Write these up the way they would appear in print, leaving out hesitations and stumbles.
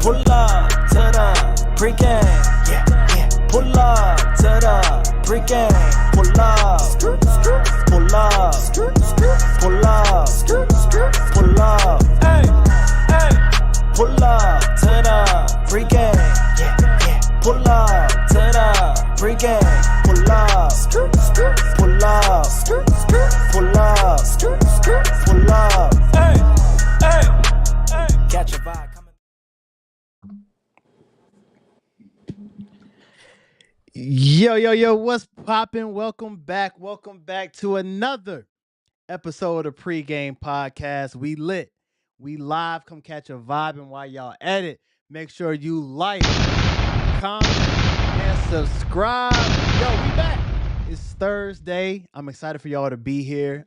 Pull up to the pregame. Yeah, yeah. Pull up to the pregame. Pull up. Pull up. Pull up. Pull up. Hey, hey. Pull up to the pregame. Yeah, yeah. Pull up to the pregame. Pull up. Pull up. Pull up. Pull up. Hey, hey. Catch a vibe. Yo, what's poppin'? Welcome back to another episode of Pregame Podcast. We lit, we live. Come catch a vibe, and while y'all at it, make sure you like, comment, and subscribe. Yo, we back. It's Thursday. I'm excited for y'all to be here.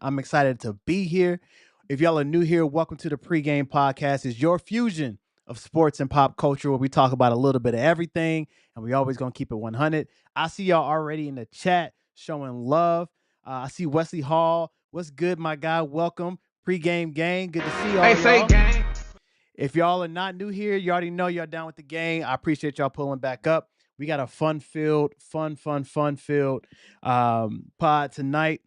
If y'all are new here, welcome to the Pregame Podcast. It's your fusion of sports and pop culture, where we talk about a little bit of everything, and we always gonna keep it 100. I see y'all already in the chat showing love. I see Wesley Hall. What's good, my guy? Welcome, Pregame Gang. Good to see y'all. Say gang. If y'all are not new here, you already know y'all down with the gang. I appreciate y'all pulling back up. We got a fun-filled pod tonight.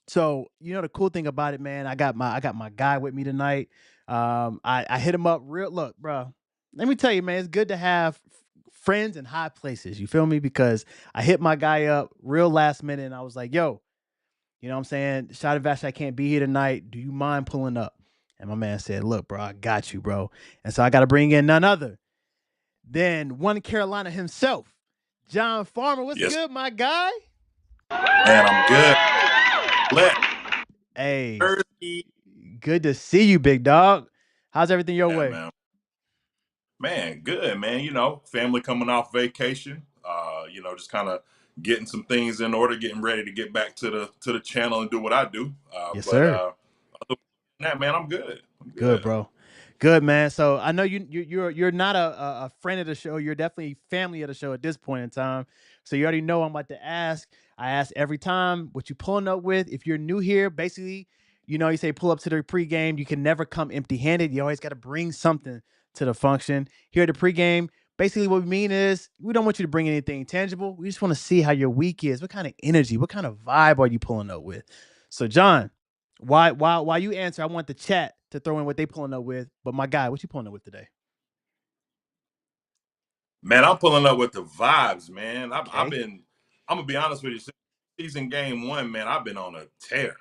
So, the cool thing about it, man, I got my guy with me tonight. I hit him up look, bro. Let me tell you, man, it's good to have friends in high places. You feel me? Because I hit my guy up real last minute, and I was like, yo, you know what I'm saying? Shot Vash, I can't be here tonight. Do you mind pulling up? And my man said, look, bro, I got you, bro. And so I got to bring in none other than One Carolina himself, John Farmer. What's good, my guy? Man, I'm good. Hey, good to see you, big dog. How's everything your way? Man, good, man. Family coming off vacation. Just kind of getting some things in order, getting ready to get back to the channel and do what I do. Yes, sir. Other than that, man, I'm good. Good, bro. Good, man. So I know you're not a friend of the show. You're definitely family of the show at this point in time. So you already know I'm about to ask. I ask every time what you pulling up with. If you're new here, basically, you say pull up to the pregame. You can never come empty-handed. You always got to bring something to the function. Here at the pregame, basically what we mean is we don't want you to bring anything tangible. We just want to see how your week is. What kind of energy, what kind of vibe are you pulling up with? So, John, while you answer, I want the chat to throw in what they pulling up with. But my guy, what you pulling up with today? Man, I'm pulling up with the vibes, man. I'm gonna be honest with you. Since season game 1, man, I've been on a tear.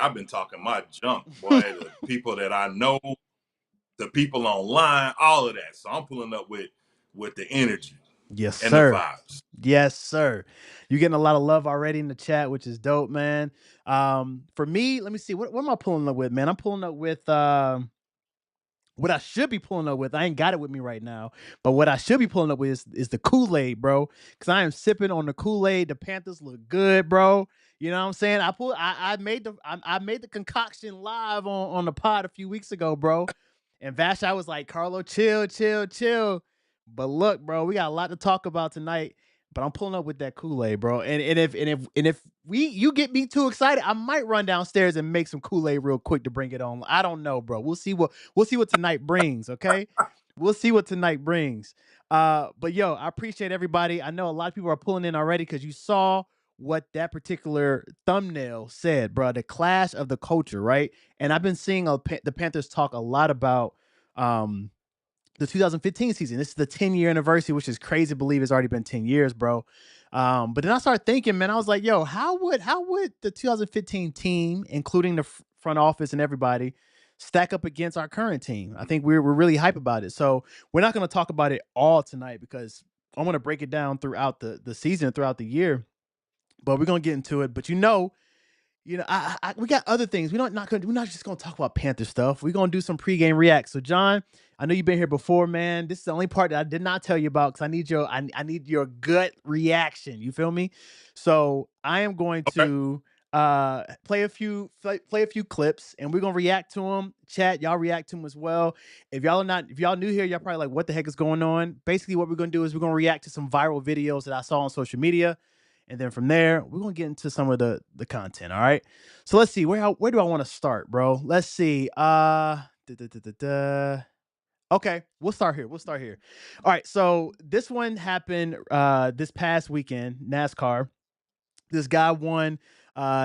I've been talking my junk, boy, to people that I know, the people online, all of that. So I'm pulling up with the energy. Yes, and sir. the vibes. Yes, sir. You're getting a lot of love already in the chat, which is dope, man. For me, let me see. What am I pulling up with, man? I'm pulling up with what I should be pulling up with. I ain't got it with me right now, but what I should be pulling up with is the Kool-Aid, bro. Because I am sipping on the Kool-Aid. The Panthers look good, bro. You know what I'm saying? I made the concoction live on the pod a few weeks ago, bro. And Vash, I was like, Carlo, chill. But look, bro, we got a lot to talk about tonight. But I'm pulling up with that Kool-Aid, bro. And if you get me too excited, I might run downstairs and make some Kool-Aid real quick to bring it on. I don't know, bro. We'll see what tonight brings. Okay, we'll see what tonight brings. But yo, I appreciate everybody. I know a lot of people are pulling in already because you saw what that particular thumbnail said, bro. The clash of the culture, right? And I've been seeing the Panthers talk a lot about the 2015 season. This is the 10-year anniversary, which is crazy to believe it's already been 10 years, bro. But then I started thinking, man, I was like, yo, how would the 2015 team, including the front office and everybody, stack up against our current team? I think we're really hype about it. So we're not going to talk about it all tonight because I want to break it down throughout the season, throughout the year. But we're going to get into it. But we got other things. We're not just gonna talk about Panther stuff. We're gonna do some pregame reacts. So, John, I know you've been here before, man. This is the only part that I did not tell you about because I need your gut reaction. You feel me? So I am going to play a few clips, and we're gonna react to them. Chat, y'all react to them as well. If y'all new here, y'all probably like, what the heck is going on? Basically, what we're gonna do is we're gonna react to some viral videos that I saw on social media. And then from there, we're going to get into some of the content, all right? So let's see. Where do I want to start, bro? Let's see. Okay, we'll start here. All right, so this one happened this past weekend, NASCAR. This guy won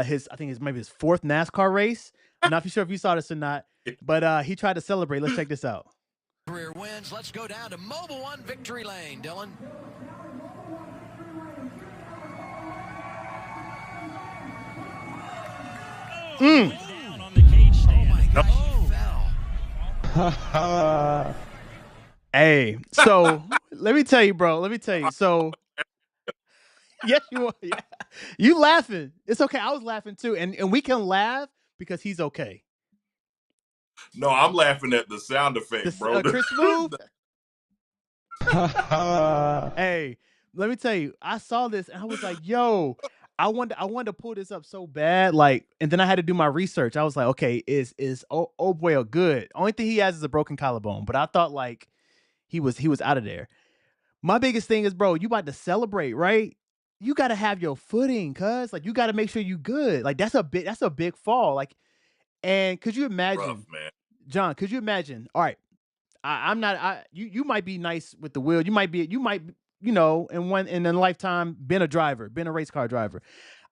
his, I think it's maybe his fourth NASCAR race. I'm not sure if you saw this or not, but he tried to celebrate. Let's check this out. Career wins. Let's go down to Mobile One Victory Lane, Dylan. Down on the cage stand. Oh my gosh, he fell. Hey, so let me tell you, bro. So yes, you are. Yeah. You laughing. It's okay. I was laughing too. And we can laugh because he's okay. No, I'm laughing at the sound effect, bro. Chris Smooth. Hey, let me tell you, I saw this and I was like, yo, I wanted to pull this up so bad. Like, and then I had to do my research. I was like, okay, is Oboy good? Only thing he has is a broken collarbone, but I thought like he was out of there. My biggest thing is, bro, you about to celebrate, right? You got to have your footing, cuz like you got to make sure you good. Like that's a big fall. Like, and could you imagine, Rough, man. John? Could you imagine? All right, I'm not. You might be nice with the wheel. You might in a lifetime been a race car driver.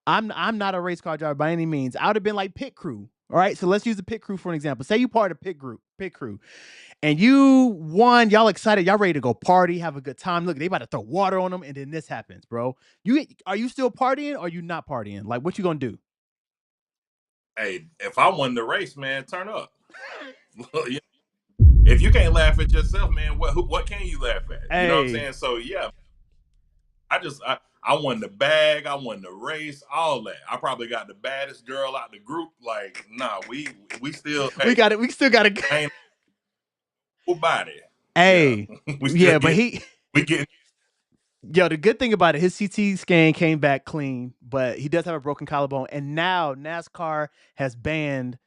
I'm not a race car driver by any means. I would have been like pit crew. All right, so let's use the pit crew for an example. Say you part of pit crew, and you won. Y'all excited? Y'all ready to go party, have a good time? Look, they about to throw water on them, and then this happens, bro. Are you still partying or are you not partying? Like, what you gonna do? Hey, if I won the race, man, turn up. If you can't laugh at yourself, man, what can you laugh at? Hey. You know what I'm saying? So yeah, I won the bag, I won the race, all that. I probably got the baddest girl out the group. Like, nah, we still we got it. We still got it. Ain't body. Hey, yeah, but we get. Yo, the good thing about it, his CT scan came back clean, but he does have a broken collarbone, and now NASCAR has banned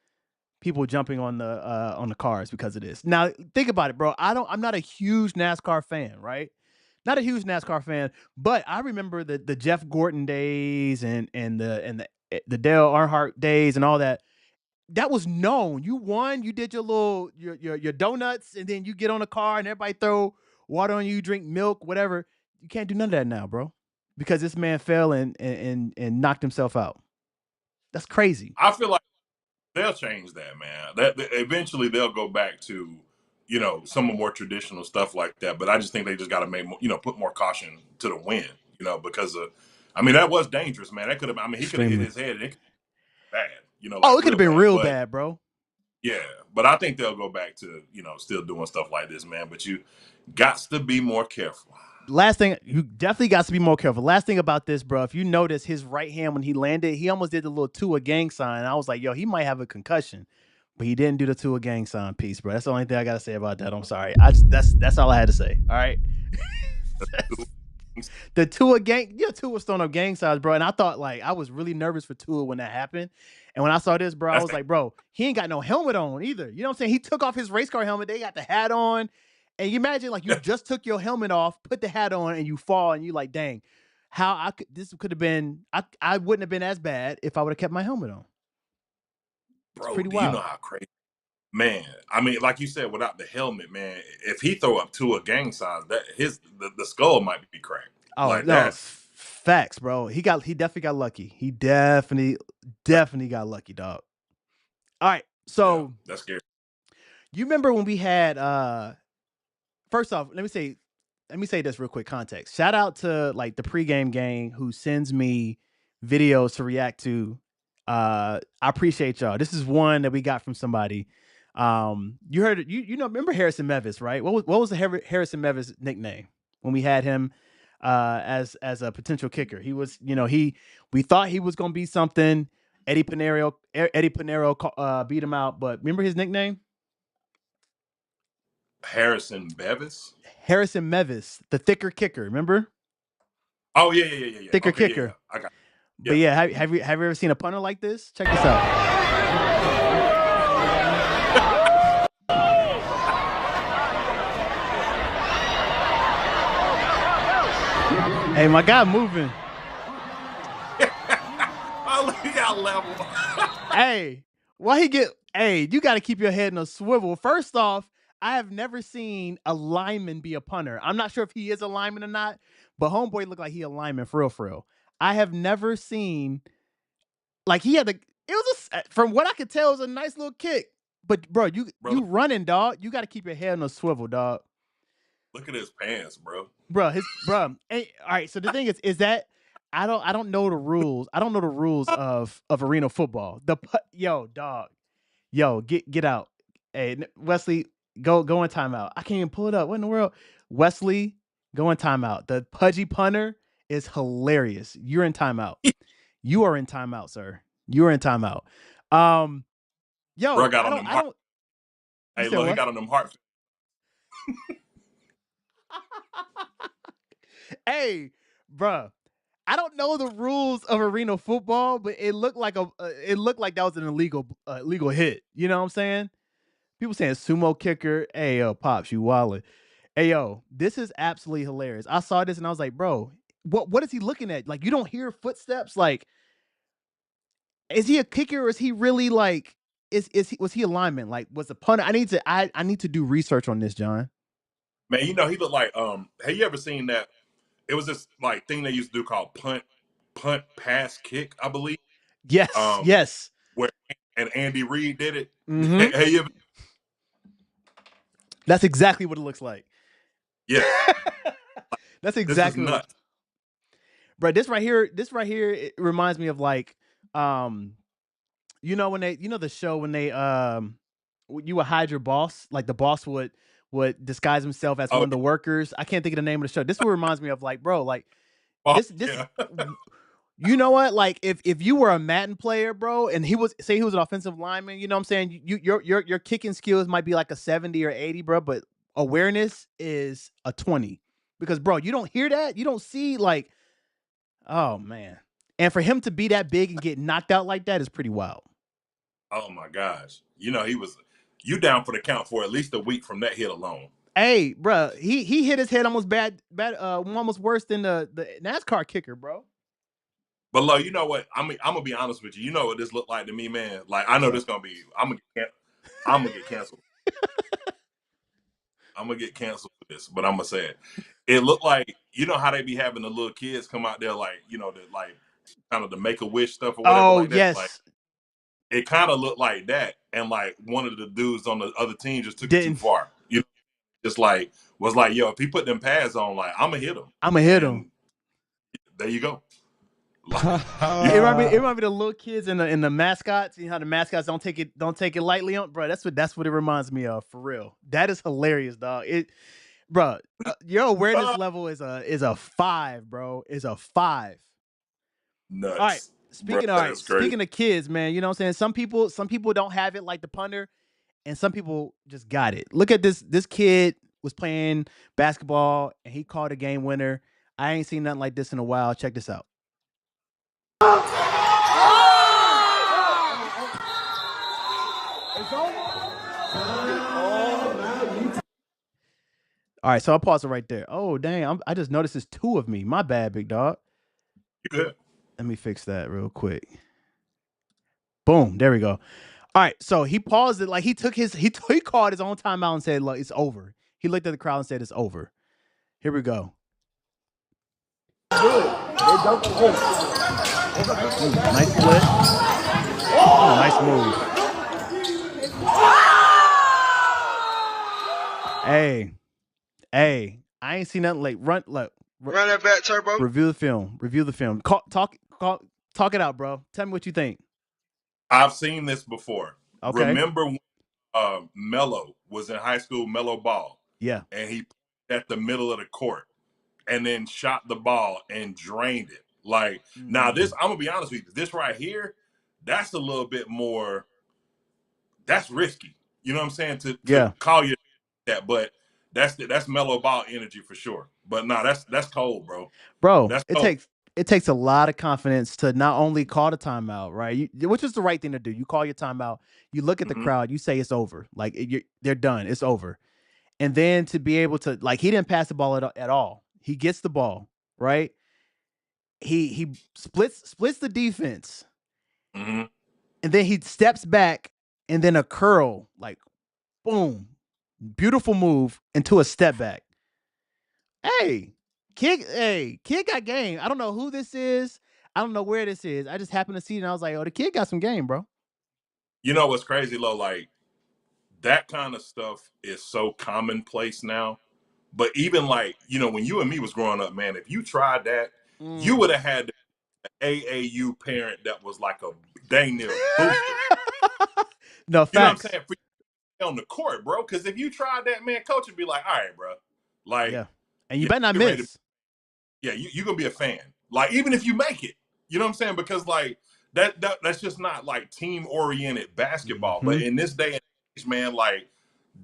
people jumping on the cars because of this. Now, think about it, bro. I'm not a huge NASCAR fan, right? Not a huge NASCAR fan, but I remember the Jeff Gordon days and the Dale Earnhardt days and all that. That was known. You won, you did your donuts, and then you get on a car and everybody throw water on you, drink milk, whatever. You can't do none of that now, bro, because this man fell and knocked himself out. That's crazy. I feel like they'll change that, man. That eventually they'll go back to, some more traditional stuff like that. But I just think they just got to make, put more caution to the win, because that was dangerous, man. That could have, he could have hit his head. And it could be bad, it could have been real bad, bro. Yeah, but I think they'll go back to, still doing stuff like this, man. But you got to be more careful. Last thing, you definitely got to be more careful. Last thing about this, bro, if you notice his right hand when he landed, he almost did the little Tua gang sign. I was like, yo, he might have a concussion, but he didn't do the Tua gang sign piece, bro. That's the only thing I got to say about that. I'm sorry. That's all I had to say. All right. The Tua gang, Tua was throwing up gang signs, bro. And I thought, like, I was really nervous for Tua when that happened. And when I saw this, bro, I was like, bro, he ain't got no helmet on either. You know what I'm saying? He took off his race car helmet. They got the hat on. And you imagine, like, you just took your helmet off, put the hat on, and you fall, and you like, dang, this could have been, I wouldn't have been as bad if I would have kept my helmet on. Bro, do you know how crazy? Man, like you said, without the helmet, man, if he throw up to a gang signs, that the skull might be cracked. Oh, like no, facts, bro. He definitely got lucky. He definitely got lucky, dog. All right, so yeah, that's scary. You remember when we had first off, let me say this real quick context. Shout out to like the pregame gang who sends me videos to react to. I appreciate y'all. This is one that we got from somebody. You heard it, remember Harrison Mevis, right? What was the Harrison Mevis nickname when we had him as a potential kicker? He was, we thought he was gonna be something. Eddie Pinero beat him out, but remember his nickname? Harrison Mevis, the thicker kicker. Remember? Oh yeah. Thicker kicker. Yeah. I got it. But yeah, have you ever seen a punter like this? Check this out. Hey, my guy moving. He got level. Hey, why he get? Hey, you got to keep your head in a swivel. First off, I have never seen a lineman be a punter. I'm not sure if he is a lineman or not, but homeboy looked like he a lineman for real, for real. I have never seen like he had a. It was from what I could tell, it was a nice little kick. But bro, you running, dog. You got to keep your head on a swivel, dog. Look at his pants, bro. Bro. Hey, all right. So the thing is that I don't know the rules. I don't know the rules of arena football. Yo, dog. Yo, get out. Hey, Wesley, go in timeout. I can't even pull it up. What in the world? Wesley, go in timeout. The pudgy punter is hilarious. You're in timeout. You are in timeout, sir. You are in timeout. Yo, Bro got on them I don't. Hey, look, he got on them heart. Hey, bruh. I don't know the rules of arena football, but it looked like that was an illegal hit. You know what I'm saying? People saying sumo kicker. Hey, yo, Pops, you wildin'. Hey, yo, this is absolutely hilarious. I saw this and I was like, bro, what is he looking at? Like, you don't hear footsteps. Like, is he a kicker or is he really like? Was he a lineman? Like, was the punter? I need to do research on this, John. Man, you know, he looked like have you ever seen that? It was this like thing they used to do called punt pass kick, I believe. Yes, yes. Where and Andy Reid did it. Mm-hmm. Hey, you ever... That's exactly what it looks like. Yeah. That's exactly this is nuts. Bro, this right here, it reminds me of like you know when the show when they you would hide your boss, like the boss would disguise himself as one of the workers. I can't think of the name of the show. This is what reminds me of, like, bro, like this yeah. You know what? Like if you were a Madden player, bro, and he was an offensive lineman, you know what I'm saying? Your kicking skills might be like a 70 or 80, bro, but awareness is a 20. Because bro, you don't hear that? You don't see, like, oh man. And for him to be that big and get knocked out like that is pretty wild. Oh my gosh. You know, you down for the count for at least a week from that hit alone. Hey, bro, he hit his head almost almost worse than the NASCAR kicker, bro. But look, you know what? I'm gonna be honest with you. You know what this looked like to me, man. Like, I know this gonna be. I'm gonna get canceled. I'm gonna get canceled for this, but I'm gonna say it. It looked like, you know how they be having the little kids come out there, like, you know, the like kind of the Make-A-Wish stuff or whatever. Oh, like that. yes. Like, it kind of looked like that, and like one of the dudes on the other team just took it too far. You know, just like was like, yo, if he put them pads on, like, I'm gonna hit him. There you go. Like, it remind me of the little kids and the mascots. You know how the mascots don't take it lightly on, bro. That's what it reminds me of, for real. That is hilarious, dog. Bro, your awareness level is a 5, bro. Is a 5. Nuts. All right. Speaking of kids, man, you know what I'm saying? Some people don't have it like the punter, and some people just got it. Look at this. This kid was playing basketball and he called a game winner. I ain't seen nothing like this in a while. Check this out. All right, so I'll pause it right there. Oh, dang. I just noticed there's 2 of me. My bad, big dog. You good? Let me fix that real quick. Boom. There we go. All right, so he paused it. Like, he called his own timeout and said, look, it's over. He looked at the crowd and said, it's over. Here we go. Nice split. Nice move. Hey, I ain't seen nothing. Like, run that back, Turbo. Review the film. Talk it out, bro. Tell me what you think. I've seen this before. Okay. Remember when Melo was in high school, Melo Ball? Yeah. And he at the middle of the court and then shot the ball and drained it. Like, now this, I'm gonna be honest with you, this right here, that's a little bit more, that's risky. You know what I'm saying? To call you that, but that's Melo Ball energy for sure. But no, that's cold, bro. Bro, that's cold. It takes a lot of confidence to not only call the timeout, right? Which is the right thing to do. You call your timeout, you look at the crowd, you say it's over. Like, they're done, it's over. And then to be able to, like, he didn't pass the ball at all. He gets the ball, right? He splits the defense. And then he steps back and then a curl, like, boom. Beautiful move into a step back. Hey, kid got game. I don't know who this is. I don't know where this is. I just happened to see it and I was like, oh, the kid got some game, bro. You know what's crazy, Lo? Like, that kind of stuff is so commonplace now. But even like, when you and me was growing up, man, if you tried that, you would have had an AAU parent that was like a dang near booster. No, You know what I'm facts. saying? For you on the court, bro. Because if you tried that, man, coach would be like, all right, bro. Like, Yeah. And you better not miss. you're going to be a fan. Like, even if you make it. You know what I'm saying? Because, like, that's just not, like, team-oriented basketball. But in this day and age, man, like,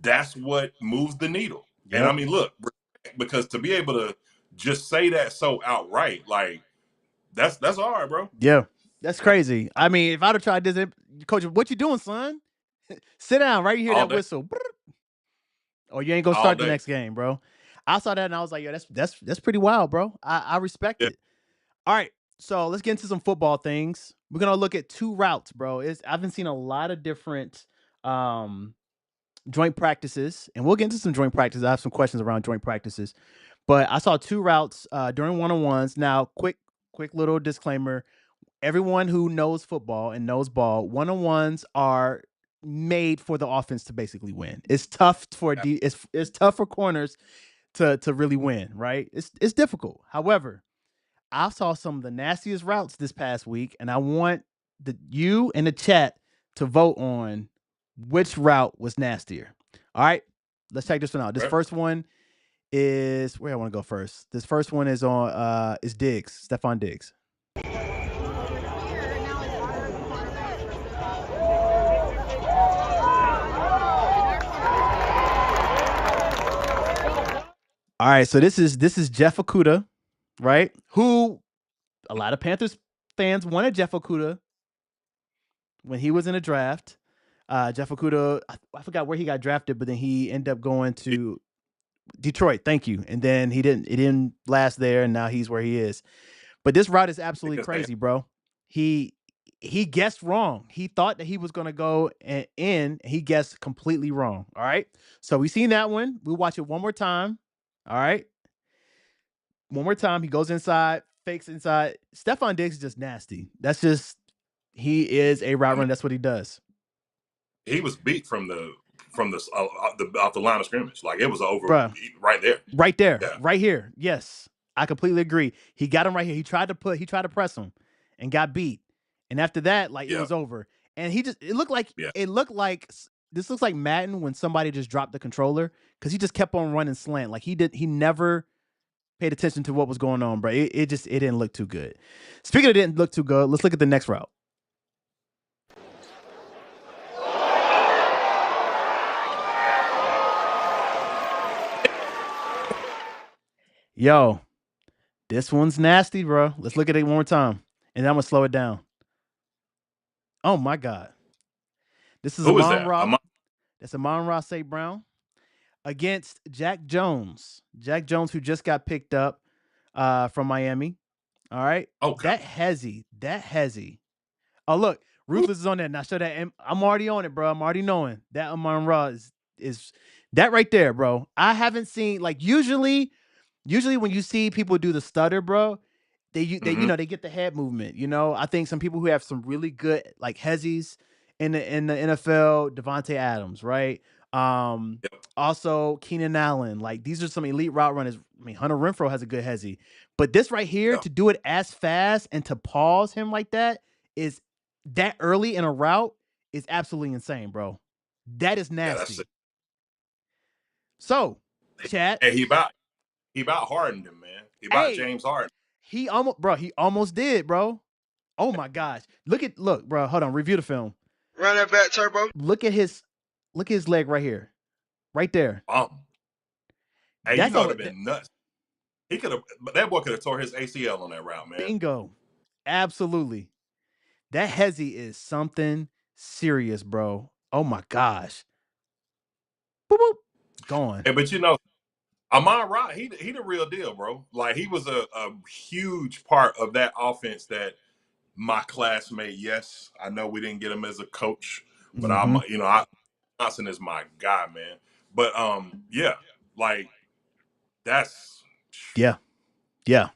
that's what moves the needle. Yep. And, I mean, look, because to be able to just say that so outright, like, that's hard, bro. Yeah. That's crazy. I mean, if I'd have tried this, coach, what you doing, son? Sit down right here, that whistle. Or you ain't gonna start the next game, bro. I saw that and I was like, yo, that's pretty wild, bro. I respect it. All right. So let's get into some football things. We're gonna look at 2 routes, bro. I've been seeing a lot of different joint practices, and we'll get into some joint practices. I have some questions around joint practices. But I saw 2 routes during one-on-ones. Now, quick little disclaimer. Everyone who knows football and knows ball, one-on-ones are made for the offense to basically win. It's tough for it's tough for corners to really win, right? It's difficult. However, I saw some of the nastiest routes this past week, and I want you and the chat to vote on which route was nastier. All right, let's check this one out. This first one is where I want to go first. This first one is on is Diggs, Stephon Diggs. All right, so this is Jeff Okudah, right? Who a lot of Panthers fans wanted Jeff Okudah when he was in a draft. Jeff Okudah, I forgot where he got drafted, but then he ended up going to Detroit. Thank you. And then it didn't last there, and now he's where he is. But this route is absolutely crazy, bro. He guessed wrong. He thought that he was going to go in. He guessed completely wrong. All right. So we seen that one. We'll watch it one more time. All right. One more time. He goes inside, fakes inside. Stephon Diggs is just nasty. That's just, he is a route runner. That's what he does. He was beat from the off the line of scrimmage. Like, it was over right there. Right there. Yeah. Right here. Yes. I completely agree. He got him right here. He tried to press him and got beat. And after that, like, it was over. And it looked like this looks like Madden when somebody just dropped the controller, because he just kept on running slant. Like, he never paid attention to what was going on, bro. It didn't look too good. Speaking of didn't look too good, let's look at the next route. Yo, this one's nasty, bro. Let's look at it one more time, and then I'm gonna slow it down. Oh my God, this is Amon-Ra. That's Amon-Ra St. Brown against Jack Jones. Jack Jones, who just got picked up from Miami. All right. Okay. That hezzy. Oh, look, Ruthless is on that. Now show that. I'm already on it, bro. I'm already knowing that Amon-Ra is that right there, bro. I haven't seen, like, usually when you see people do the stutter, bro, they get the head movement. I think some people who have some really good, like, hezzies in the NFL, Devontae Adams, right? Also Keenan Allen. Like, these are some elite route runners. I mean, Hunter Renfrow has a good hezzy, but this right here, to do it as fast and to pause him like that is that early in a route is absolutely insane, bro. That is nasty. So, chat. Hey, he about hardened him, man. He about James Harden. He almost did, bro. Oh my gosh. Look, bro. Hold on. Review the film. Run that back, Turbo. Look at his leg right here. Right there. Hey, that would have been nuts. That boy could have tore his ACL on that route, man. Bingo. Absolutely. That hezzy is something serious, bro. Oh my gosh. Boop, boop. Gone. Hey, but Amon-Ra, he the real deal, bro. Like, he was a huge part of that offense that my classmate, yes, I know we didn't get him as a coach, but Johnson is my guy, man. But yeah, like that's Yeah. Yeah.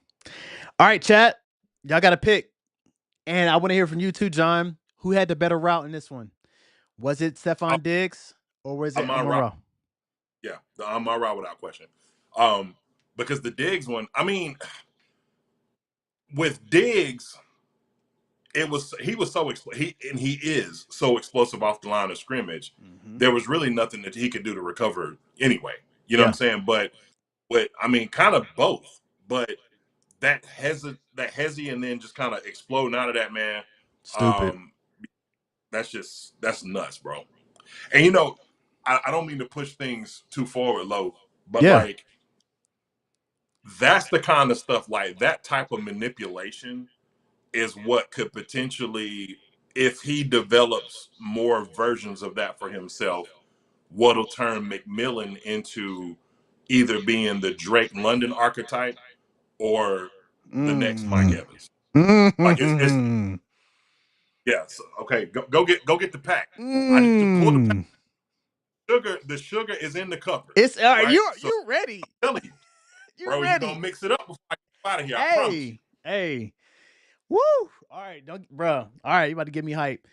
All right, chat. Y'all got to pick. And I want to hear from you too, John. Who had the better route in this one? Was it Stephon Diggs or was it Amon Amon Ra. Ra? Yeah, the Amon Ra without question. Because the Diggs one, I mean, with Diggs, he was so he is so explosive off the line of scrimmage. Mm-hmm. There was really nothing that he could do to recover anyway. You know what Yeah. I'm saying? But I mean, kind of both. But that hezzy and then just kind of exploding out of that, man. Stupid. That's nuts, bro. And you know, I don't mean to push things too forward, low, but Yeah. like that's the kind of stuff, like that type of manipulation is what could potentially, if he develops more versions of that for himself, what'll turn McMillan into either being the Drake London archetype or the next Mike Mm. Evans. Like it's Mm. yes. Okay, go get the pack. I need to pull the pack. Mm. The sugar is in the cupboard, It's all right. right? So You ready? I'm telling you, You bro, you gonna ready? mix it up before I get out of here. I promise you. Hey. Woo! All right, don't, bro. All right, you about to get me hype.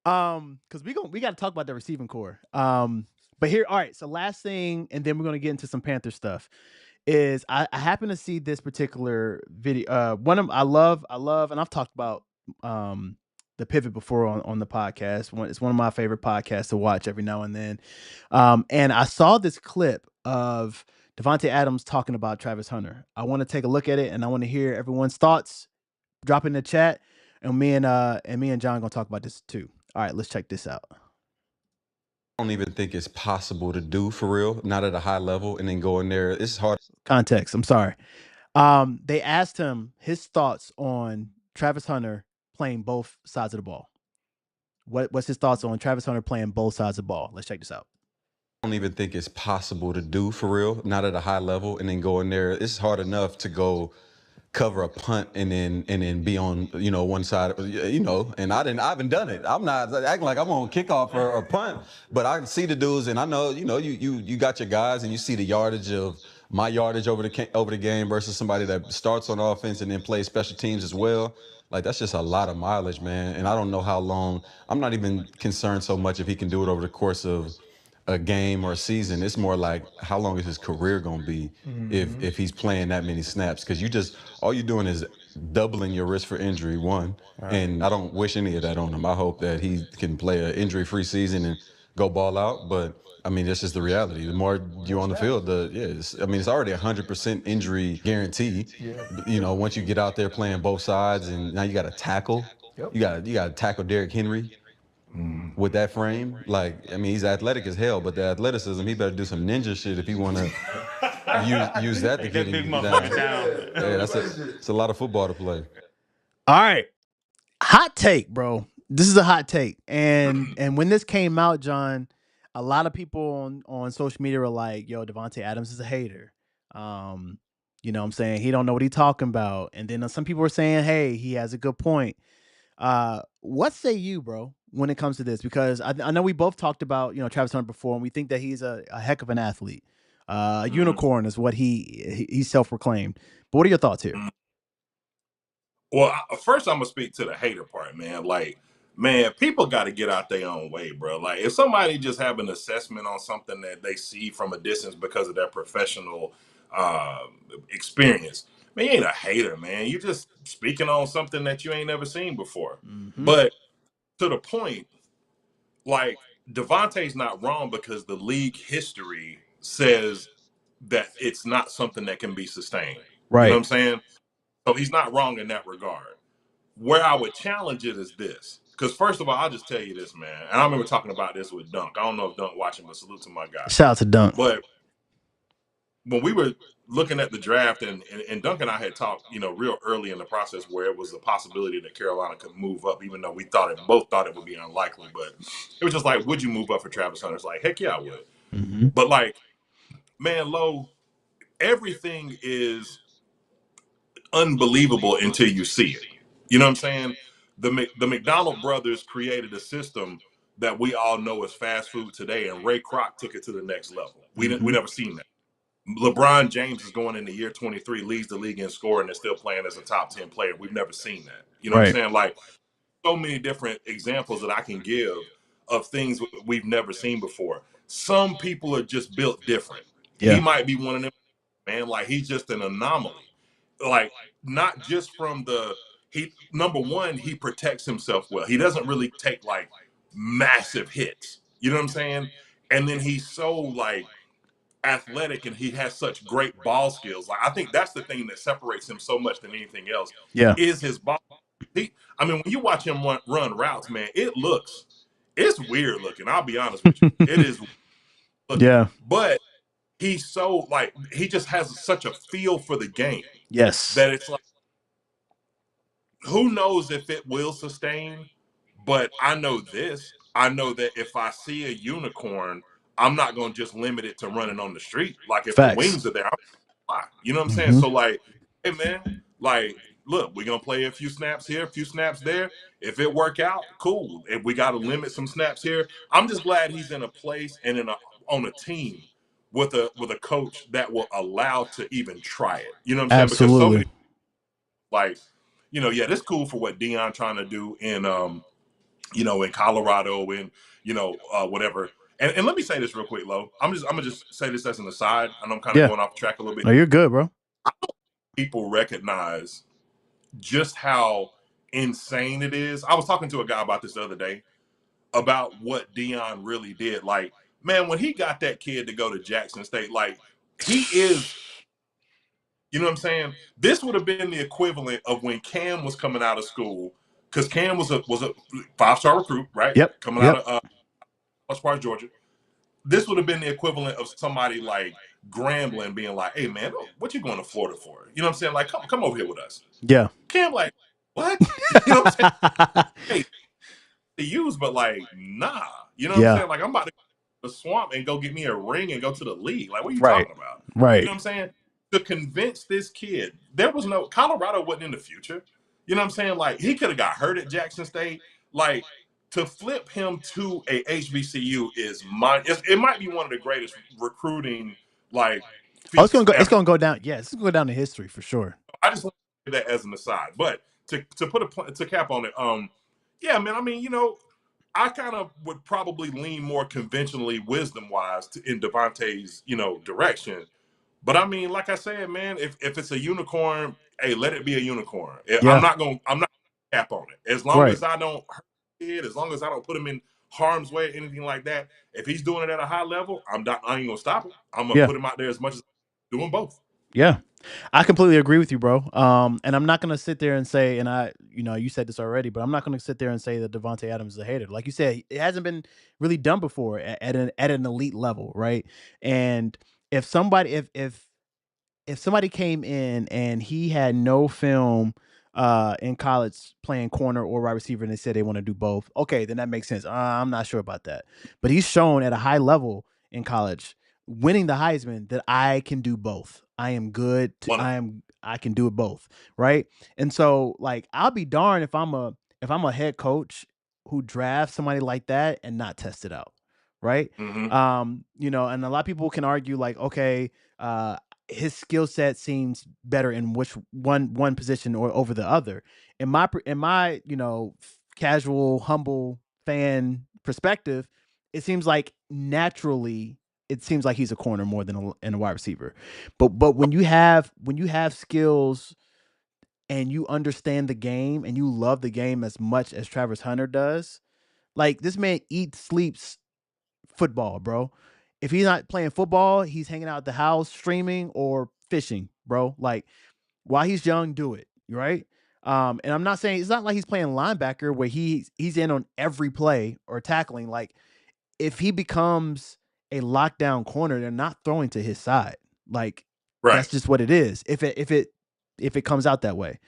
Because we got to talk about the receiving core. But here, all right. So last thing, and then we're gonna get into some Panther stuff. Is I happen to see this particular video. I love, and I've talked about the pivot before on the podcast. It's one of my favorite podcasts to watch every now and then. And I saw this clip of Devontae Adams talking about Travis Hunter. I want to take a look at it, and I want to hear everyone's thoughts. Drop in the chat, and me and John gonna talk about this too. All right, let's check this out. I don't even think it's possible to do for real, not at a high level, and then go in there. It's hard. Context. I'm sorry. They asked him his thoughts on Travis Hunter playing both sides of the ball. What's his thoughts on Travis Hunter playing both sides of the ball? Let's check this out. I don't even think it's possible to do for real, not at a high level, and then go in there. It's hard enough to go cover a punt and then be on one side, and I haven't done it. I'm not acting like I'm on kickoff or punt, but I see the dudes, and I know you got your guys, and you see the yardage of my yardage over the game versus somebody that starts on offense and then plays special teams as well. Like, that's just a lot of mileage, man, and I don't know how long. I'm not even concerned so much if he can do it over the course of a game or a season. It's more like, how long is his career going to be if he's playing that many snaps? Because all you're doing is doubling your risk for injury, one. And I don't wish any of that on him. I hope that he can play an injury-free season and go ball out. But I mean, that's just the reality. The more you're on the field, it's already 100% injury guarantee. Once you get out there playing both sides, and now you got to tackle. You got to tackle Derrick Henry. With that frame, he's athletic as hell, but the athleticism, he better do some ninja shit if he want to use that to get him down. Yeah, it's a lot of football to play. All right, hot take, bro. This is a hot take, and when this came out, John, a lot of people on social media were like, "Yo, Devontae Adams is a hater." What I'm saying, he don't know what he's talking about, and then some people were saying, "Hey, he has a good point." What say you, bro, when it comes to this? Because I know we both talked about Travis Hunter before, and we think that he's a heck of an athlete. A unicorn is what he's self-proclaimed. But what are your thoughts here? Well, first I'm gonna speak to the hater part, man. Like, man, people got to get out their own way, bro. Like, if somebody just have an assessment on something that they see from a distance because of their professional experience, man, you ain't a hater, man. You just speaking on something that you ain't never seen before. Mm-hmm. But to the point, like, Devontae's not wrong because the league history says that it's not something that can be sustained. Right. You know what I'm saying? So he's not wrong in that regard. Where I would challenge it is this. Because first of all, I'll just tell you this, man. And I remember talking about this with Dunk. I don't know if Dunk watching, but salute to my guy. Shout out to Dunk. But when we were looking at the draft, and Dunk and I had talked, real early in the process where it was a possibility that Carolina could move up, even though we both thought it would be unlikely. But it was just like, would you move up for Travis Hunter? It's like, heck yeah, I would. Mm-hmm. But like, man, Lo, everything is unbelievable until you see it. You know what I'm saying? The McDonald brothers created a system that we all know as fast food today, and Ray Kroc took it to the next level. We never seen that. LeBron James is going into year 23, leads the league in scoring, and still playing as a top 10 player. We've never seen that. You know what I'm saying? Like, so many different examples that I can give of things we've never seen before. Some people are just built different. He might be one of them, man. Like, he's just an anomaly. Like, not just from number one, he protects himself well. He doesn't really take like massive hits. You know what I'm saying? And then he's so like athletic, and he has such great ball skills. Like, I think that's the thing that separates him so much than anything else. Is his ball. I mean, when you watch him run routes, man, it's weird looking. I'll be honest with you. It is looking. But he's so like, he just has such a feel for the game. That it's like, who knows if it will sustain, but I know this. I know that if I see a unicorn, I'm not going to just limit it to running on the street. Like, if the wings are there, you know what I'm saying? So like, hey man, like, look, we're going to play a few snaps here, a few snaps there. If it work out, cool. If we got to limit some snaps here, I'm just glad he's in a place and on a team with a coach that will allow to even try it. You know what I'm saying? Because so many, like, you know, yeah, this cool for what Deion trying to do in you know, in Colorado, and you know, whatever. And let me say this real quick, Lo. I'm gonna just say this as an aside. I know I'm kind of going off track a little bit. No, you're good, bro. I don't think people recognize just how insane it is. I was talking to a guy about this the other day about what Deion really did. Like, man, when he got that kid to go to Jackson State, like, he is. You know what I'm saying? This would have been the equivalent of when Cam was coming out of school, because Cam was a 5-star recruit, right? Coming out of Park, Georgia. This would have been the equivalent of somebody like Grambling being like, "Hey man, what you going to Florida for?" You know what I'm saying? Like, come over here with us. Cam like, what? You know what I'm saying? Hey, to use, but like, nah. You know what I'm saying? Like, I'm about to go to the swamp and go get me a ring and go to the league. Like, what are you talking about? You know what I'm saying? To convince this kid, there was no Colorado wasn't in the future. You know what I'm saying? Like, he could have got hurt at Jackson State. Like, to flip him to a HBCU is it might be one of the greatest recruiting like. It's gonna go down. Yeah, it's gonna go down in history for sure. I just want to say that as an aside, but to put to cap on it, yeah, man. I mean, you know, I kind of would probably lean more conventionally, wisdom wise, in Devontae's, you know, direction. But I mean, like I said, man, if it's a unicorn, hey, let it be a unicorn. I'm not gonna cap on it. As long as I don't hurt it, as long as I don't put him in harm's way, anything like that. If he's doing it at a high level, I ain't gonna stop it. I'm gonna put him out there as much as I'm doing both. Yeah, I completely agree with you, bro. And I'm not gonna sit there and say, and you know, you said this already, but I'm not gonna sit there and say that Devontae Adams is a hater. Like you said, it hasn't been really done before at an elite level, right? And if somebody came in and he had no film in college playing corner or wide receiver, and they said they want to do both, okay, then that makes sense. I'm not sure about that, but he's shown at a high level in college, winning the Heisman, that I can do both. I am good. I can do it both, right? And so, like, I'll be darned if I'm a head coach who drafts somebody like that and not test it out, right? You know, and a lot of people can argue like, okay, his skill set seems better in which one position or over the other. In my you know, casual, humble fan perspective, it seems like naturally it seems like he's a corner more than a wide receiver. But when you have skills and you understand the game and you love the game as much as Travis Hunter does, like, this man eats, sleeps football, bro. If he's not playing football, he's hanging out at the house streaming or fishing, bro. Like, while he's young, do it, right? And I'm not saying, it's not like he's playing linebacker where he's in on every play or tackling. Like, if he becomes a lockdown corner, they're not throwing to his side. Like, that's just what it is. If it comes out that way.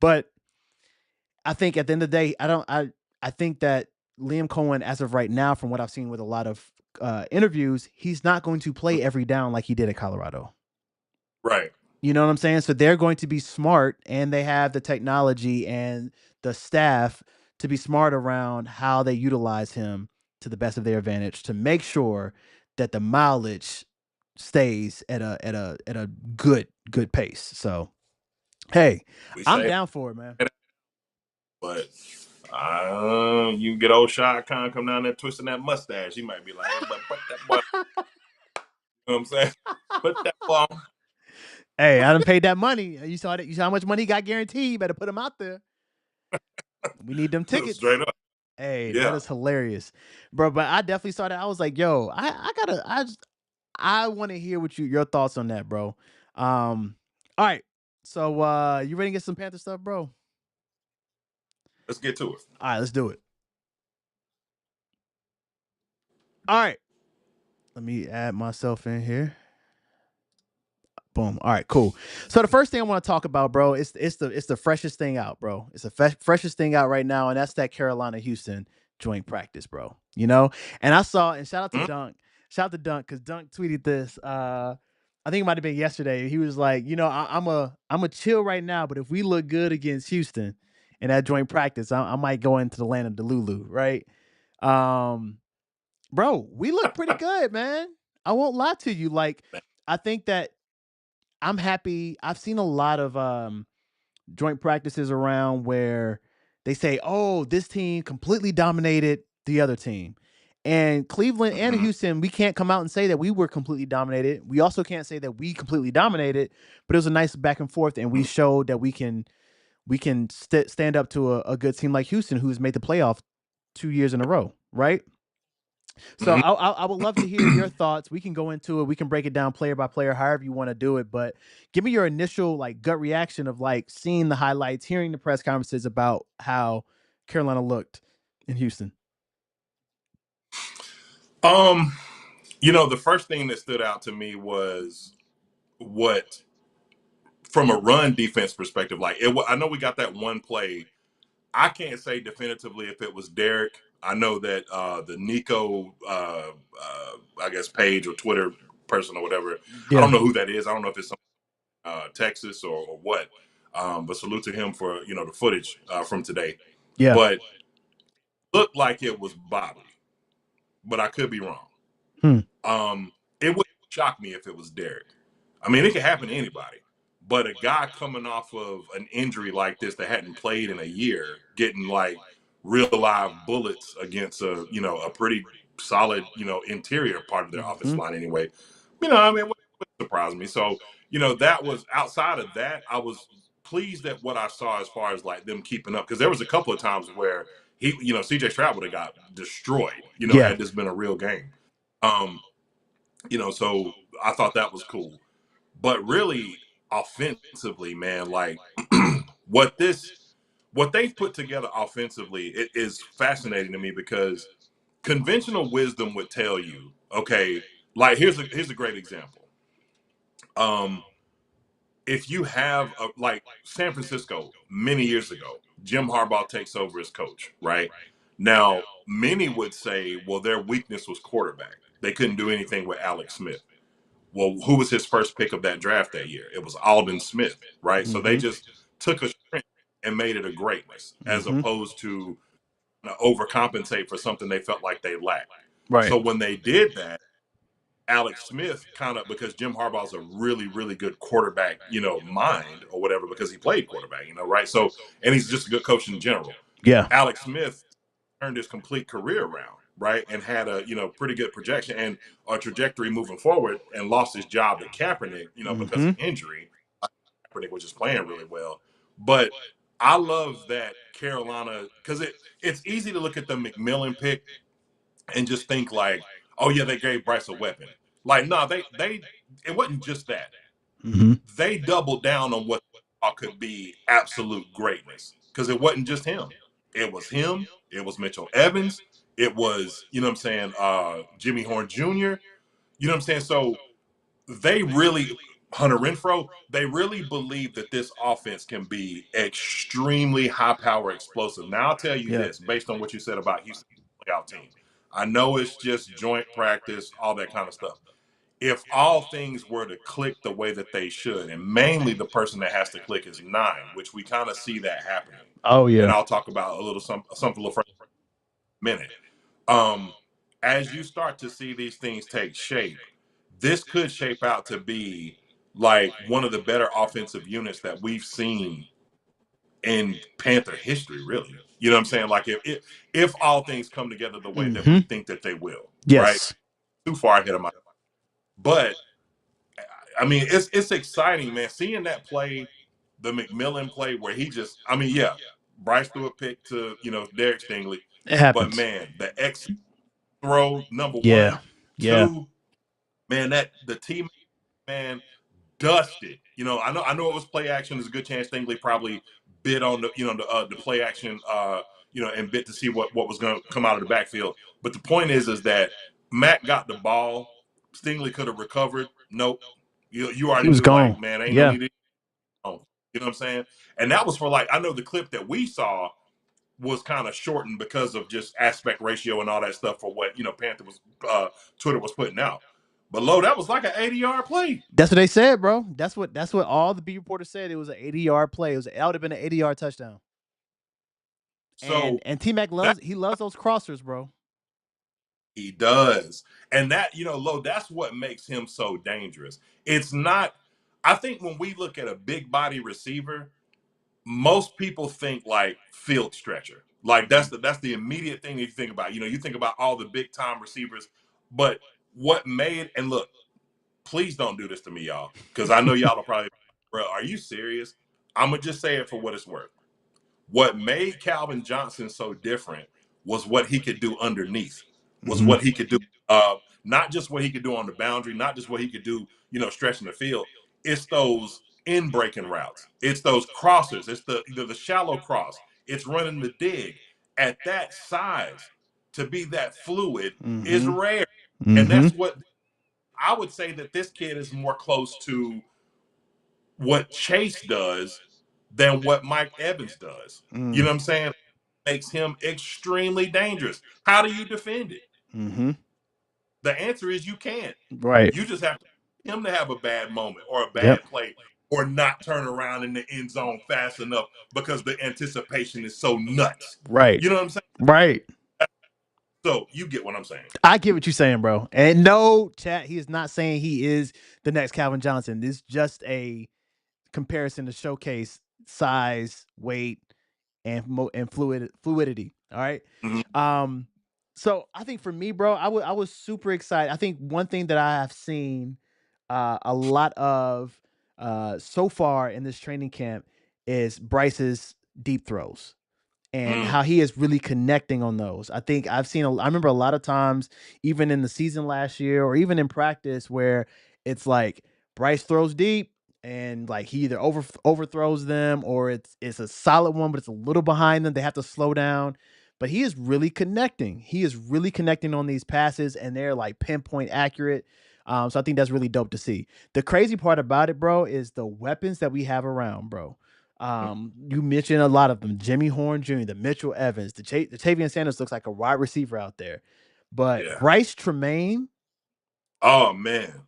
But I think at the end of the day, I think that Liam Cohen, as of right now, from what I've seen with a lot of interviews, he's not going to play every down like he did at Colorado. Right. You know what I'm saying? So they're going to be smart, and they have the technology and the staff to be smart around how they utilize him to the best of their advantage to make sure that the mileage stays at a good pace. So hey, We I'm say down for it, man. that, but you get old Shad Khan come down there twisting that mustache, he might be like, hey, but put that boy, you know what I'm saying? Put that boy on. Hey, I done paid that money. You saw that? You saw how much money he got guaranteed? You better put him out there. We need them tickets. Straight up. Hey, that Yeah. is hilarious, bro. But I definitely saw that. I was like, yo, I want to hear what your thoughts on that, bro. All right. So you ready to get some Panther stuff, bro? Let's get to it. All right, let's do it. All right. Let me add myself in here. Boom. All right, cool. So the first thing I want to talk about, bro, it's the freshest thing out, bro. It's the freshest thing out right now, and that's that Carolina Houston joint practice, bro. You know, and I saw, and shout out to Mhm. Dunk, because Dunk tweeted this. I think it might have been yesterday. He was like, you know, I'm a chill right now, but if we look good against Houston in that joint practice, I might go into the land of Delulu, right? Um, bro, we look pretty good, man. I won't lie to you. Like, I think that I'm happy. I've seen a lot of joint practices around where they say, "Oh, this team completely dominated the other team." And Cleveland and Mhm. Houston, we can't come out and say that we were completely dominated. We also can't say that we completely dominated, but it was a nice back and forth, and we showed that we can stand up to a good team like Houston, who's made the playoff 2 years in a row, right? So Mhm. I would love to hear your thoughts. We can go into it. We can break it down player by player, however you want to do it. But give me your initial like gut reaction of like seeing the highlights, hearing the press conferences about how Carolina looked in Houston. The first thing that stood out to me was what, from a run defense perspective, like I know we got that one play. I can't say definitively if it was Derek. I know that the Nico, I guess, page or Twitter person or whatever. I Yeah, don't know who that is. I don't know if it's Texas or what. But salute to him for the footage from today. yeah. But looked like it was Bobby, but I could be wrong. Hmm. It wouldn't shock me if it was Derek. I mean, it could happen to anybody. But a guy coming off of an injury like this that hadn't played in a year, getting like real live bullets against a pretty solid interior part of their offensive Mm-hmm. line anyway. I mean, what surprised me. So that was outside of that. I was pleased at what I saw as far as like them keeping up, because there was a couple of times where CJ Stroud would have got destroyed. Yeah. Had this been a real game. Um, so I thought that was cool. But really, offensively, man, like what they've put together offensively, it is fascinating to me, because conventional wisdom would tell you, okay, like here's a great example. Um, if you have like San Francisco many years ago, Jim Harbaugh takes over as coach, right? Now, many would say, well, their weakness was quarterback. They couldn't do anything with Alex Smith. Well, who was his first pick of that draft that year? It was Aldon Smith, right? So they Mm-hmm. just took a strength and made it a greatness, as Mm-hmm. opposed to overcompensate for something they felt like they lacked. Right. So when they did that, Alex Smith kind of, because Jim Harbaugh's a really, really good quarterback, mind or whatever, because he played quarterback, right? So, and he's just a good coach in general. Yeah. Alex Smith turned his complete career around, right? And had a, pretty good projection and a trajectory moving forward, and lost his job to Kaepernick, because Mm-hmm. of injury. Kaepernick was just playing really well. But I love that Carolina, because it's easy to look at the McMillan pick and just think like, oh yeah, they gave Bryce a weapon. Like, no, they it wasn't just that. Mm-hmm. They doubled down on what they thought could be absolute greatness, because it wasn't just him. It was him. It was Mitchell Evans. It was, what I'm saying, Jimmy Horn Jr. You know what I'm saying? So they really, Hunter Renfro, they really believe that this offense can be extremely high power explosive. Now, I'll tell you Yeah. this, based on what you said about Houston playoff team. I know it's just joint practice, all that kind of stuff. If all things were to click the way that they should, and mainly the person that has to click is 9, which we kind of see that happening. Oh And yeah. I'll talk about something a little further in a minute. as you start to see these things take shape, this could shape out to be like one of the better offensive units that we've seen in Panther history, really. You know what I'm saying? Like if all things come together the way that we think that they will, right? Yes. Too far ahead of my, but I mean, it's exciting, man. Seeing that play, the McMillan play, where he just, I mean, yeah, Bryce threw a pick to Derek Stingley, It but happens. man, the X throw number Yeah. one, Yeah. two, man, that the team man dusted. I know it was play action. There's a good chance Stingley probably bid on the play action, and bit to see what was going to come out of the backfield. But the point is that Matt got the ball. Stingley could have recovered. Nope. You He already was knew, like, gone. man, ain't no Yeah. need to. You know what I'm saying? And that was for, like, I know the clip that we saw was kind of shortened because of just aspect ratio and all that stuff for what Panther was Twitter was putting out. But that was like an 80-yard play. That's what they said, bro. That's what all the beat reporters said. It was an 80-yard play. It would have been an 80-yard touchdown. So And T-Mac loves those crossers, bro. he does. And that, that's what makes him so dangerous. It's not, I think when we look at a big body receiver, most people think like field stretcher. Like that's the immediate thing that you think about. You think about all the big time receivers, but what made, and look, please don't do this to me, y'all, because I know y'all will probably, bro, are you serious? I'm gonna just say it for what it's worth. What made Calvin Johnson so different was what he could do underneath, was what he could do, not just what he could do on the boundary, not just what he could do, stretching the field. It's those in breaking routes. It's those crossers. It's the shallow cross. It's running the dig. At that size, to be that fluid is rare. And that's what I would say, that this kid is more close to what Chase does than what Mike Evans does. You know what I'm saying? Makes him extremely dangerous. How do you defend it? The answer is you can't. Right. You just have to him to have a bad moment or a Yep. bad play or not turn around in the end zone fast enough because the anticipation is so nuts. Right. You know what I'm saying? Right. So you get what I'm saying. I get what you're saying, bro. And no, chat, he is not saying he is the next Calvin Johnson. This is just a comparison to showcase size, weight, and fluidity. All right. Mhm. So I think for me, bro, I was super excited. I think one thing that I have seen a lot of so far in this training camp is Bryce's deep throws and how he is really connecting on those. I think I remember a lot of times, even in the season last year or even in practice, where it's like Bryce throws deep and like he either overthrows them or it's a solid one, but it's a little behind them. They have to slow down. But he is really connecting. He is really connecting on these passes, and they're like pinpoint accurate. So I think that's really dope to see. The crazy part about it, bro, is the weapons that we have around, bro. You mentioned a lot of them: Jimmy Horn Jr., the Mitchell Evans, the Tavian Sanders looks like a wide receiver out there, but Yeah. Bryce Tremaine Oh man.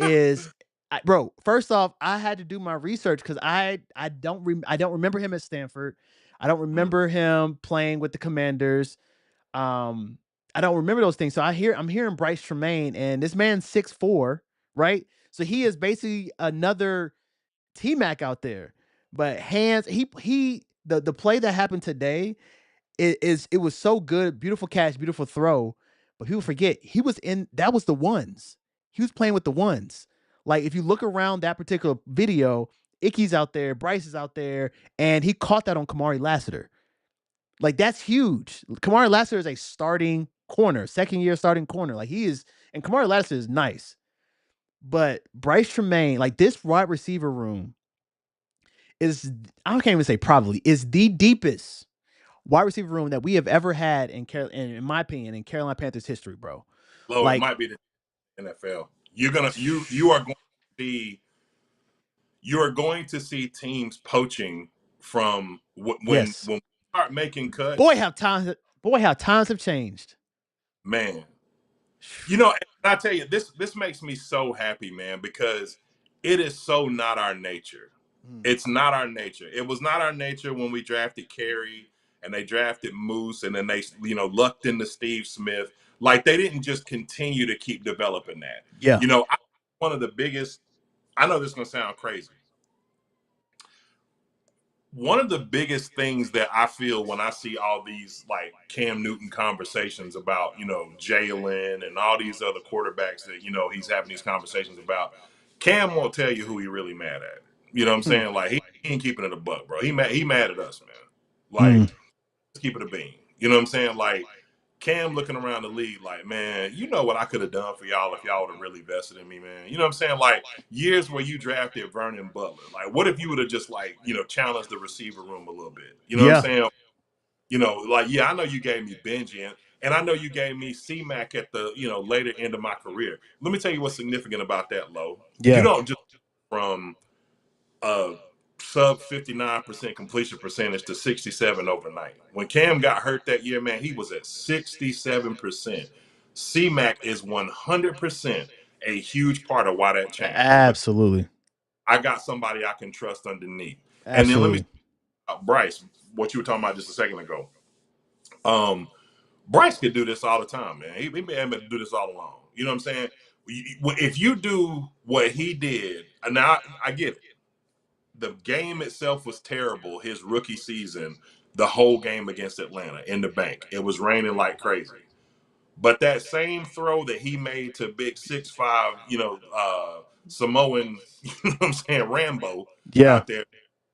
is, bro. First off, I had to do my research because I don't remember him at Stanford. I don't remember him playing with the Commanders. I don't remember those things. So I'm hearing Bryce Tremaine, and this man's 6'4", right? So he is basically another T-Mac out there. But hands, the play that happened today it was so good, beautiful catch, beautiful throw. But people forget that was the ones. He was playing with the ones. Like if you look around that particular video, Icky's out there, Bryce is out there, and he caught that on Kamari Lassiter. Like that's huge. Kamari Lassiter is a starting corner, second year starting corner. Like he is, and Kamari Lassiter is nice. But Bryce Tremaine, like this wide receiver room is, I can't even say probably, is the deepest wide receiver room that we have ever had in my opinion, in Carolina Panthers history, bro. It Like might be the NFL. You are going to see teams poaching from when yes. we start making cuts. Boy, how times have changed. Man. And I tell you, this makes me so happy, man, because it is so not our nature. It's not our nature. It was not our nature when we drafted Carey and they drafted Moose, and then they, lucked into Steve Smith. Like, they didn't just continue to keep developing that. Yeah. One of the biggest, I know this is going to sound crazy. One of the biggest things that I feel when I see all these like Cam Newton conversations about, Jalen and all these other quarterbacks that, he's having these conversations about, Cam won't tell you who he really mad at. You know what I'm saying? Like, he ain't keeping it a buck, bro. He mad at us, man. Like, let's keep it a bean. You know what I'm saying? Like, Cam looking around the league like, man, you know what I could have done for y'all if y'all would have really invested in me, man. You know what I'm saying? Like, years where you drafted Vernon Butler. Like, what if you would have just, like, challenged the receiver room a little bit? You know what I'm saying? Like, yeah, I know you gave me Benji, and I know you gave me C-Mac at the, later end of my career. Let me tell you what's significant about that, Lo. Yeah. You don't just from sub 59% completion percentage to 67 overnight. When Cam got hurt that year, man, he was at 67%. C-Mac is 100% a huge part of why that changed. Absolutely. I got somebody I can trust underneath. Absolutely. And then let me Bryce, what you were talking about just a second ago. Bryce could do this all the time, man. He been able to do this all along. You know what I'm saying? If you do what he did, now I get it. The game itself was terrible his rookie season, the whole game against Atlanta in the bank. It was raining like crazy. But that same throw that he made to big 6'5", Samoan, you know what I'm saying, Rambo out there,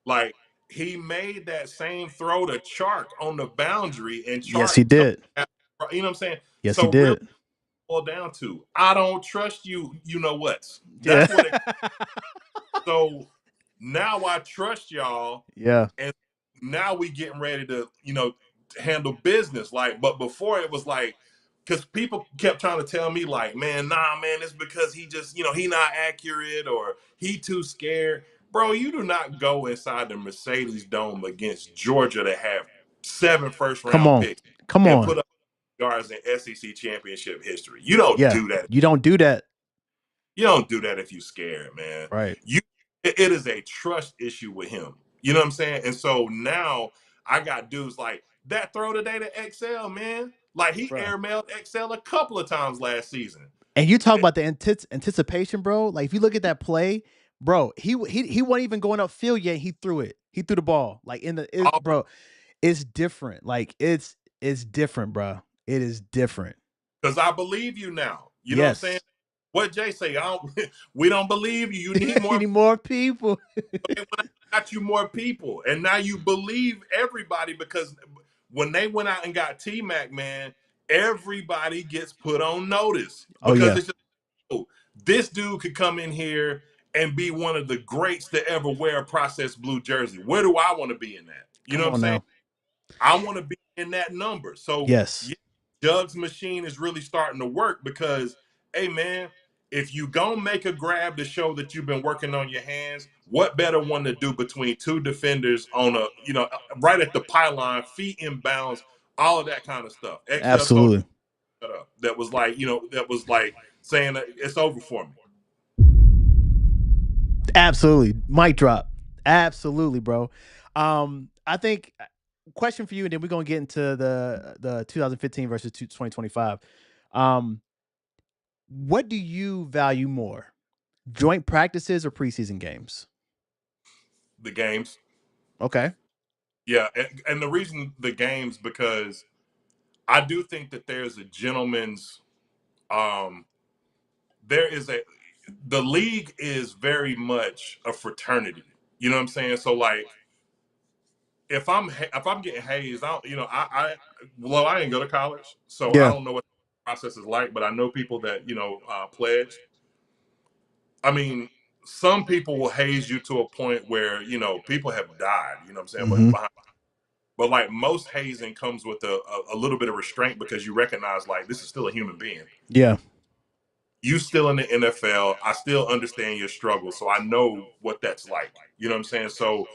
like, he made that same throw to Chark on the boundary, and Chark, yes, he did. You know what I'm saying? Yes, so he did. Really boil down to, I don't trust you. You know what? Yeah. That's what it. So now I trust y'all. Yeah. And now we getting ready to, handle business. Like, but before it was like, because people kept trying to tell me like, man, nah, man, it's because he just, he not accurate or he too scared. Bro, you do not go inside the Mercedes Dome against Georgia to have 7 first-round picks Come and on. put up guards in SEC championship history. You don't do that. You don't do that. You don't do that if you scared, man. Right. It is a trust issue with him. You know what I'm saying? And so now I got dudes like that throw today to XL, man. Like, he airmailed XL a couple of times last season. And you talk about the anticipation, bro. Like, if you look at that play, bro, he wasn't even going upfield yet. He threw it. He threw the ball. Like, bro, it's different. Like, it's different, bro. It is different. Because I believe you now. You know what I'm saying? What Jay say? We don't believe you. You need more. You need more people. When I got you more people, and now you believe everybody, because when they went out and got T-Mac, man, everybody gets put on notice because it's just, this dude could come in here and be one of the greats to ever wear a processed blue jersey. Where do I want to be in that? You know what I'm saying? I want to be in that number. So yes, Doug's machine is really starting to work because, hey, man, if you gonna make a grab to show that you've been working on your hands, what better one to do between two defenders on a, right at the pylon, feet in bounds, all of that kind of stuff. Absolutely. That was like, that was like saying that it's over for me. Absolutely. Mic drop. Absolutely, bro. I think question for you, and then we're gonna get into the 2015 versus 2025. What do you value more, joint practices or preseason games? The games. Okay. Yeah, and the reason the games, because I do think that there's a gentleman's, the league is very much a fraternity. You know what I'm saying? So, like, if I'm getting hazed, I didn't go to college, so I don't know what the process is like, but I know people that pledged. I mean, some people will haze you to a point where people have died. You know what I'm saying? But like, most hazing comes with a little bit of restraint, because you recognize, like, this is still a human being. Yeah. You still in the NFL. I still understand your struggle, so I know what that's like. You know what I'm saying? So,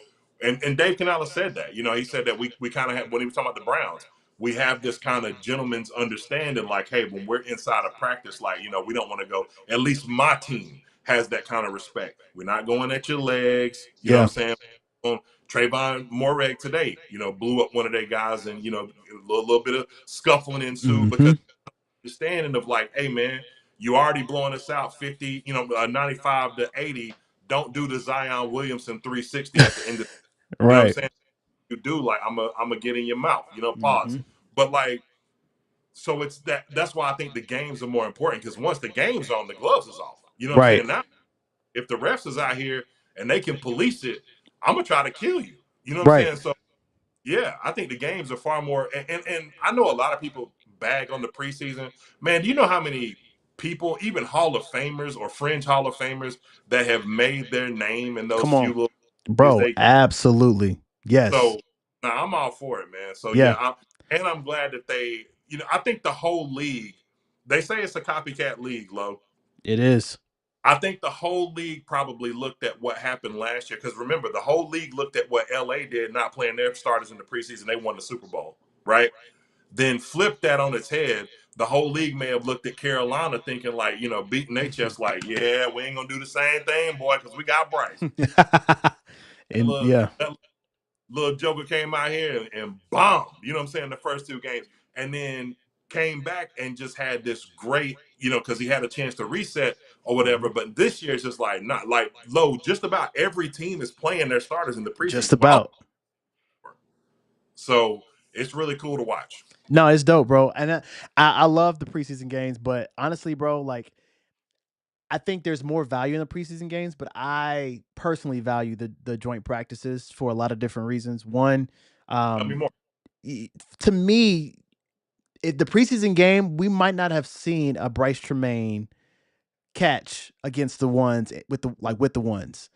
and Dave Canales said that. He said that we kind of have, when he was talking about the Browns, we have this kind of gentleman's understanding, like, hey, when we're inside of practice, like, we don't want to go. At least my team has that kind of respect. We're not going at your legs. You know what I'm saying? on Trayvon Moreg today, blew up one of their guys, and a little bit of scuffling ensued because understanding of like, hey man, you already blowing us out 50, 95 to 80. Don't do the Zion Williamson 360 at the end of what I'm Right. saying? You do like I'm a get in your mouth, pause. Mhm. But like, so it's that's why I think the games are more important, because once the game's on, the gloves is off. You know what I'm Right. saying? Now if the refs is out here and they can police it, I'm gonna try to kill you. You know what I'm Right. saying? So yeah, I think the games are far more, and I know a lot of people bag on the preseason. Man, do you know how many people, even Hall of Famers or fringe Hall of Famers, that have made their name in those Come few on. little years Bro, they get? absolutely. Yes. So now I'm all for it, man. So Yeah, yeah, I'm glad that they, I think the whole league, they say it's a copycat league, Lo. it is. I think the whole league probably looked at what happened last year, because remember, the whole league looked at what LA did, not playing their starters in the preseason. They won the Super Bowl, right? Then flip that on its head. The whole league may have looked at Carolina thinking like, beating their chest like, yeah, we ain't gonna do the same thing, boy, because we got Bryce. That And yeah, little Joker came out here and bombed, you know what I'm saying, the first two games, and then came back and just had this great, because he had a chance to reset or whatever. But this year it's just like, not like low. Just about every team is playing their starters in the just preseason. Well, about. so it's really cool to watch. No, it's dope, bro. And I love the preseason games, but honestly, bro, like I think there's more value in the preseason games, but I personally value the joint practices for a lot of different reasons. One, Tell me more. to me, the preseason game, we might not have seen a Bryce Tremaine catch against the ones with the ones.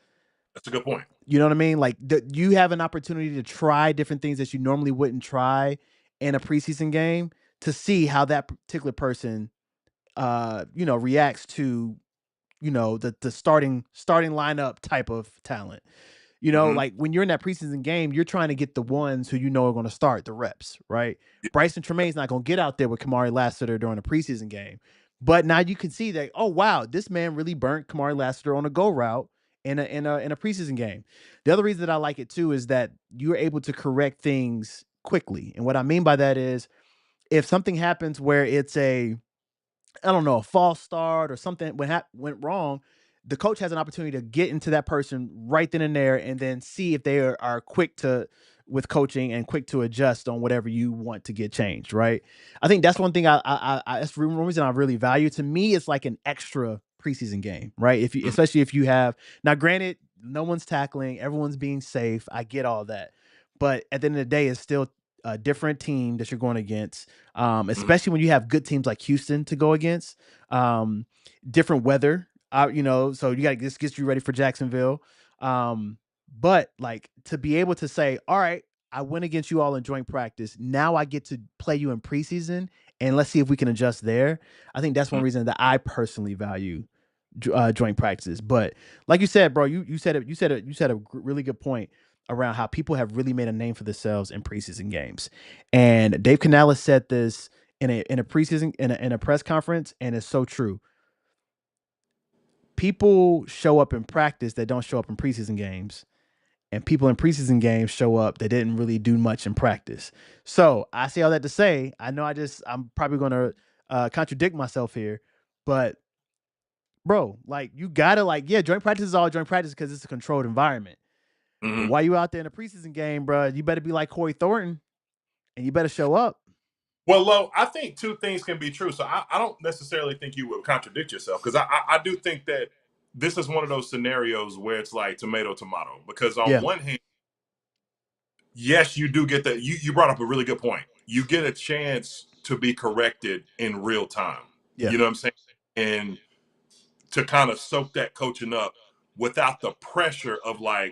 That's a good point. You know what I mean? Like you have an opportunity to try different things that you normally wouldn't try in a preseason game to see how that particular person reacts to, the starting lineup type of talent. Mm-hmm. Like when you're in that preseason game, you're trying to get the ones who are going to start the reps, right? Bryson Tremaine's not going to get out there with Kamari Lassiter during a preseason game. But now you can see that, oh wow, this man really burnt Kamari Lassiter on a go route in a preseason game. The other reason that I like it too is that you're able to correct things quickly. And what I mean by that is if something happens where it's I don't know, a false start or something went wrong, the coach has an opportunity to get into that person right then and there, and then see if they are quick with coaching and quick to adjust on whatever you want to get changed. Right. I think that's one thing that's one reason I really value. To me, it's like an extra preseason game, right? Especially if you have, now granted, no one's tackling, everyone's being safe. I get all that. But at the end of the day, it's still a different team that you're going against, especially when you have good teams like Houston to go against. Different weather, so you got to just get you ready for Jacksonville. But like to be able to say, all right, I went against you all in joint practice. Now I get to play you in preseason, and let's see if we can adjust there. I think that's one reason that I personally value joint practices. But like you said, bro, you said a really good point around how people have really made a name for themselves in preseason games. And Dave Canales said this in a preseason in a press conference, and it's so true. People show up in practice that don't show up in preseason games, and people in preseason games show up that didn't really do much in practice. So I say all that to say, I know I'm probably going to contradict myself here, but bro, like you gotta joint practice is all joint practice because it's a controlled environment. Mm-hmm. But while you out there in a preseason game, bro, you better be like Corey Thornton, and you better show up. Well, Lo, I think two things can be true. So I don't necessarily think you would contradict yourself, because I do think that this is one of those scenarios where it's like tomato, tomato. Because on Yeah. one hand, yes, you do get that. You brought up a really good point. You get a chance to be corrected in real time. Yeah. You know what I'm saying? And to kind of soak that coaching up without the pressure of like,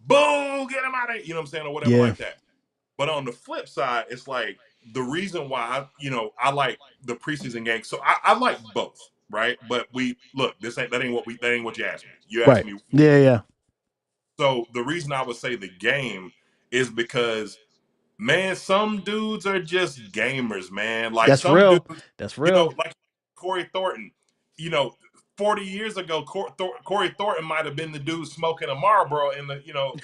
boo, get him out of here, you know what I'm saying, or whatever like that. But on the flip side, it's like the reason why I like the preseason game. So I like both, right? But that ain't what you asked me. You asked Right. me. Yeah. So the reason I would say the game is because, man, some dudes are just gamers, man. Like That's some real. dudes, That's real. like Corey Thornton, you know, 40 years ago, Corey Thornton might have been the dude smoking a Marlboro in the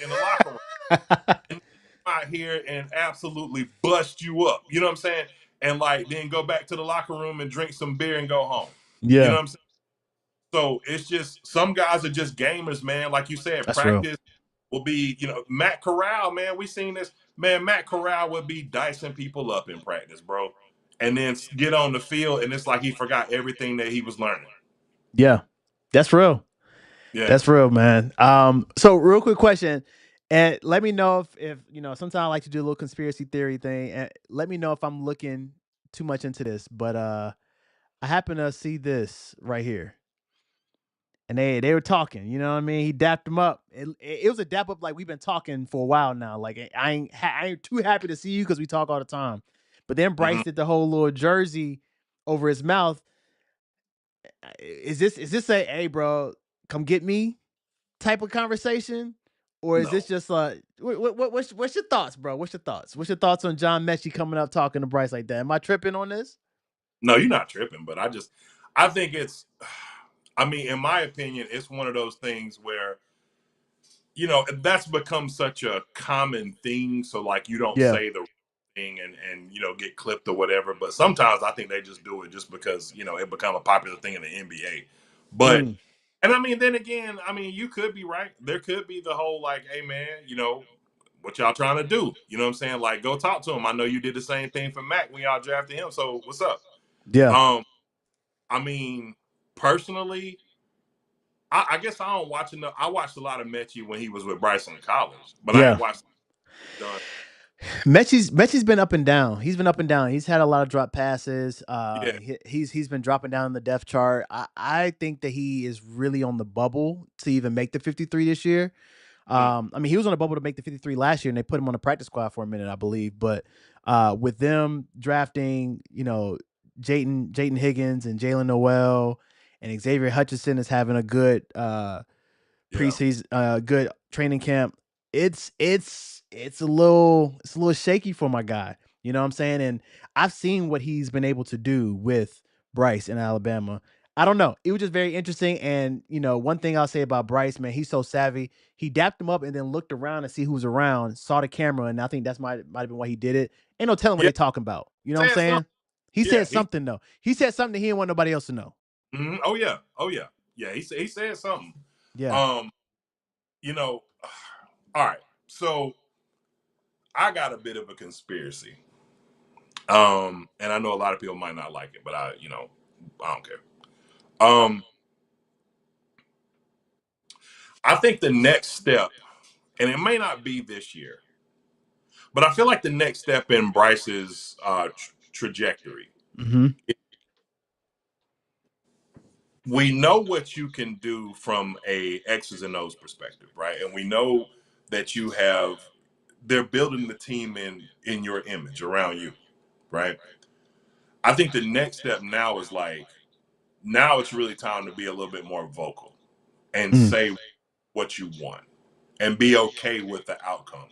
locker room. And out here and absolutely bust you up. You know what I'm saying? And like then go back to the locker room and drink some beer and go home. You know Yeah, what I'm saying? So it's just some guys are just gamers, man. Like you said, that's real. practice will be, Matt Corral, man. We seen this, man. Matt Corral would be dicing people up in practice, bro, and then get on the field, and it's like he forgot everything that he was learning. Yeah, that's real. Yeah. That's real, man. So real quick question, and let me know if sometimes I like to do a little conspiracy theory thing, and let me know if I'm looking too much into this. But I happen to see this right here, and they were talking. You know what I mean? He dapped him up. It was a dap up like we've been talking for a while now. Like I ain't too happy to see you because we talk all the time. But then Bryce Mhm. did the whole little jersey over his mouth. Is this a hey bro, come get me type of conversation, or is this No, just what's your thoughts, bro? What's your thoughts? What's your thoughts on John Mechie coming up talking to Bryce like that? Am I tripping on this? no, you're not tripping, but I think it's, I mean, in my opinion, it's one of those things where that's become such a common thing. So like you don't Yeah. say the thing and get clipped or whatever. But sometimes I think they just do it just because it become a popular thing in the NBA. But Mm, and I mean, then again, I mean, you could be right. There could be the whole like, hey man, what y'all trying to do? You know what I'm saying? Like, go talk to him. I know you did the same thing for Mac when y'all drafted him. So what's up? yeah. Um, I mean, personally, I guess I don't watch enough. I watched a lot of Mechie when he was with Bryson in college, but I Yeah. ain't watched done. Mechie's been up and down. He's been up and down. He's had a lot of drop passes. Yeah. He's been dropping down the depth chart. I think that he is really on the bubble to even make the 53 this year. Mm. I mean, he was on a bubble to make the 53 last year, and they put him on the practice squad for a minute, I believe. But with them drafting, Jayden Higgins and Jalen Noel, and Xavier Hutchinson is having a good Yeah. preseason, good training camp. It's a little shaky for my guy. You know what I'm saying? And I've seen what he's been able to do with Bryce in Alabama. I don't know. It was just very interesting. And one thing I'll say about Bryce, man, he's so savvy. He dapped him up and then looked around and see who's around, saw the camera, and I think that's might have been why he did it. Ain't no telling what Yeah. they talking about. You know what I'm Said something. saying? He Yeah. said something though. He said something that he didn't want nobody else to know. Oh yeah. Oh yeah. Yeah. He said something. Yeah. Um. You know. All right. So I got a bit of a conspiracy. And I know a lot of people might not like it, but I don't care. Um. I think the next step, and it may not be this year, but I feel like the next step in Bryce's trajectory. Mm-hmm. We know what you can do from a X's and O's perspective, right? And we know that they're building the team in your image around you, right? I think the next step now is like now it's really time to be a little bit more vocal and Mm. say what you want and be okay with the outcome.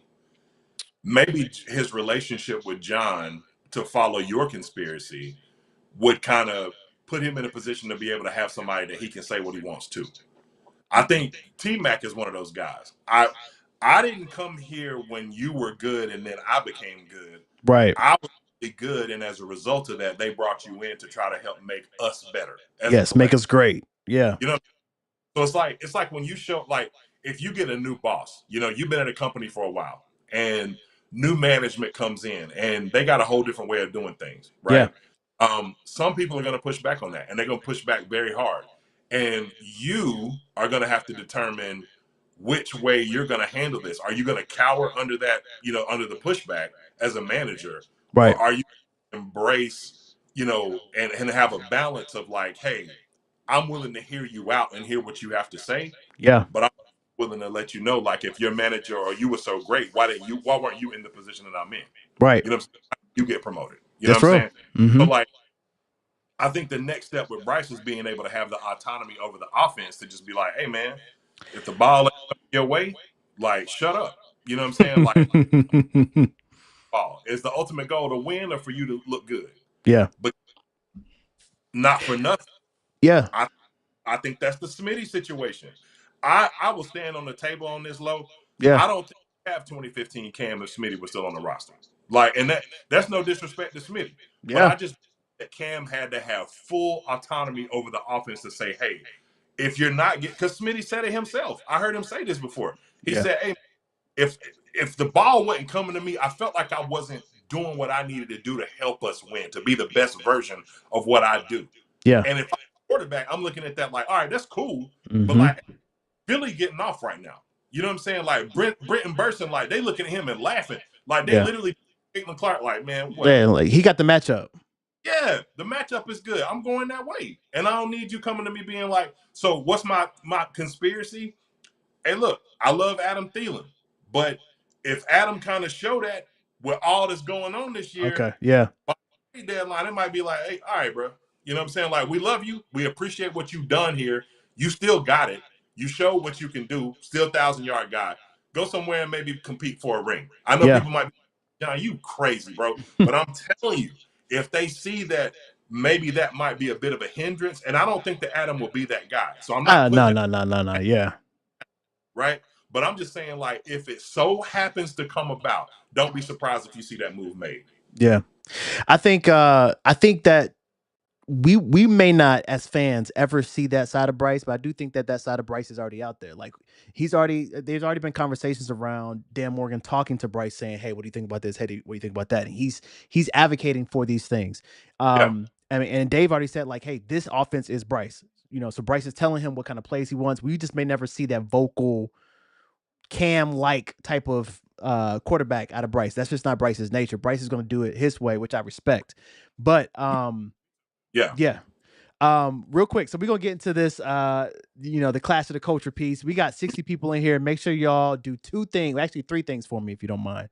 Maybe his relationship with John, to follow your conspiracy, would kind of put him in a position to be able to have somebody that he can say what he wants to. I think T Mac is one of those guys. I didn't come here when you were good and then I became good. Right. I was really good, and as a result of that, they brought you in to try to help make us better as a Yes. Make collective. us great. Yeah. You know, so it's like when you show like if you get a new boss, you've been at a company for a while, and new management comes in, and they got a whole different way of doing things, Yeah. right? Some people are going to push back on that, and they're going to push back very hard, and you are going to have to determine which way you're going to handle this. Are you going to cower under that, under the pushback as a manager, or Right. are you embrace, and have a balance of like, hey, I'm willing to hear you out and hear what you have to say, Yeah. but I'm willing to let you know, like, if your manager or you were so great, why weren't you in the position that I'm in? Right. You know what I'm saying? You get promoted. You know what That's I'm real. saying? Mm-hmm. So like I think the next step with Bryce is being able to have the autonomy over the offense to just be like, hey man, if the ball ain't coming your way, like shut up. You know what I'm saying? Like ball. Is the ultimate goal to win or for you to look good? Yeah. But not for nothing. Yeah. I think that's the Smitty situation. I will stand on the table on this low. Yeah. I don't think we have 2015 Cam if Smitty was still on the roster. Like, and that's no disrespect to Smitty, but Yeah. I just that Cam had to have full autonomy over the offense to say, hey, if you're not getting, because Smitty said it himself. I heard him say this before. He said, hey, if the ball wasn't coming to me, I felt like I wasn't doing what I needed to do to help us win, to be the best version of what I do. Yeah. And if I'm a quarterback, I'm looking at that like, all right, that's cool. But Mm-hmm. like Billy getting off right now. You know what I'm saying? Like Brenton Burson, like they looking at him and laughing. Like they literally Caitlin Clark, like, man, what? Yeah, like he got the matchup. Yeah, the matchup is good. I'm going that way. And I don't need you coming to me being like, so what's my conspiracy? Hey, look, I love Adam Thielen. But if Adam kind of show that with all that's going on this year, Okay. Yeah. by the deadline, it might be like, hey, all right, bro. You know what I'm saying? Like, we love you. We appreciate what you've done here. You still got it. You show what you can do. Still 1,000-yard guy. Go somewhere and maybe compete for a ring. I know people might be, John, you crazy, bro. But I'm telling you, if they see that maybe that might be a bit of a hindrance, and I don't think that Adam will be that guy. So I'm not No. Yeah. right? But I'm just saying, like, if it so happens to come about, don't be surprised if you see that move made. Yeah. I think that we may not as fans ever see that side of Bryce, but I do think that side of Bryce is already out there. Like there's already been conversations around Dan Morgan talking to Bryce saying, "Hey, what do you think about this? Hey, what do you think about that?" And he's advocating for these things. I mean, and Dave already said like, "Hey, this offense is Bryce." You know, so Bryce is telling him what kind of plays he wants. We just may never see that vocal Cam-like type of quarterback out of Bryce. That's just not Bryce's nature. Bryce is going to do it his way, which I respect. But yeah. Real quick, so we're gonna get into this the clash of the culture piece. We got 60 people in here. Make sure y'all do 2 things, actually 3 things for me if you don't mind.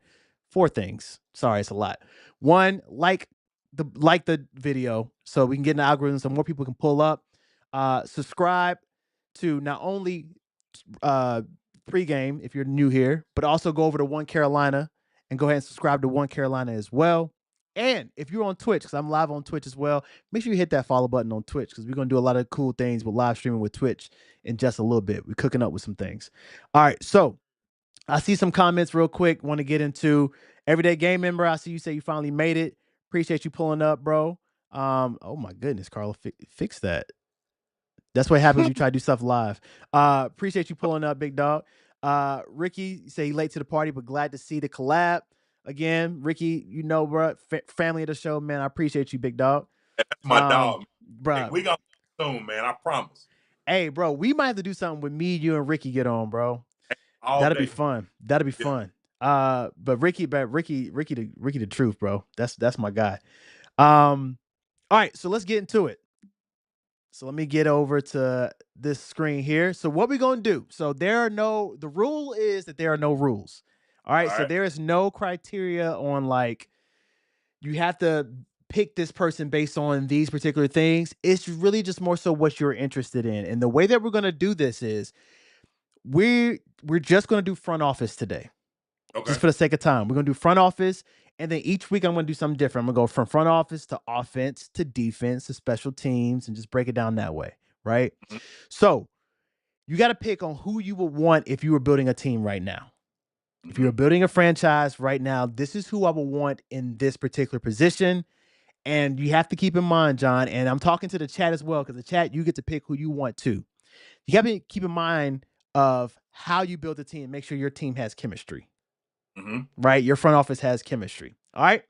4 things. Sorry, it's a lot. 1, like the video so we can get an algorithm so more people can pull up. Subscribe to not only Pregame if you're new here, but also go over to One Carolina and go ahead and subscribe to One Carolina as well. And if you're on Twitch, because I'm live on Twitch as well, make sure you hit that follow button on Twitch because we're going to do a lot of cool things with live streaming with Twitch in just a little bit. We're cooking up with some things. All right, so I see some comments real quick. Want to get into Everyday Game Member. I see you say you finally made it. Appreciate you pulling up, bro. Oh my goodness, Carla, fix that. That's what happens when you try to do stuff live. Appreciate you pulling up, big dog. Ricky say he late to the party, but glad to see the collab again. Ricky, you know, bro, family of the show, man. I appreciate you, big dog. That's my dog, bro. Hey, we gonna soon, man. I promise. Hey, bro, we might have to do something with me, you, and Ricky get on, bro. That'll be fun. That'll be fun. But Ricky, the truth, bro. That's my guy. All right, so let's get into it. So let me get over to this screen here. So what we're going to do. So the rule is that there are no rules. All right. So there is no criteria on like, you have to pick this person based on these particular things. It's really just more so what you're interested in. And the way that we're going to do this is we're just going to do front office today. Okay. Just for the sake of time. We're going to do front office. And then each week I'm going to do something different. I'm going to go from front office to offense to defense to special teams and just break it down that way. Right. Mm-hmm. So you got to pick on who you would want if you were building a team right now. Mm-hmm. If you were building a franchise right now, this is who I would want in this particular position. And you have to keep in mind, John, and I'm talking to the chat as well, because the chat, you get to pick who you want to. You got to keep in mind of how you build a team. Make sure your team has chemistry. Mm-hmm. Right? Your front office has chemistry. All right.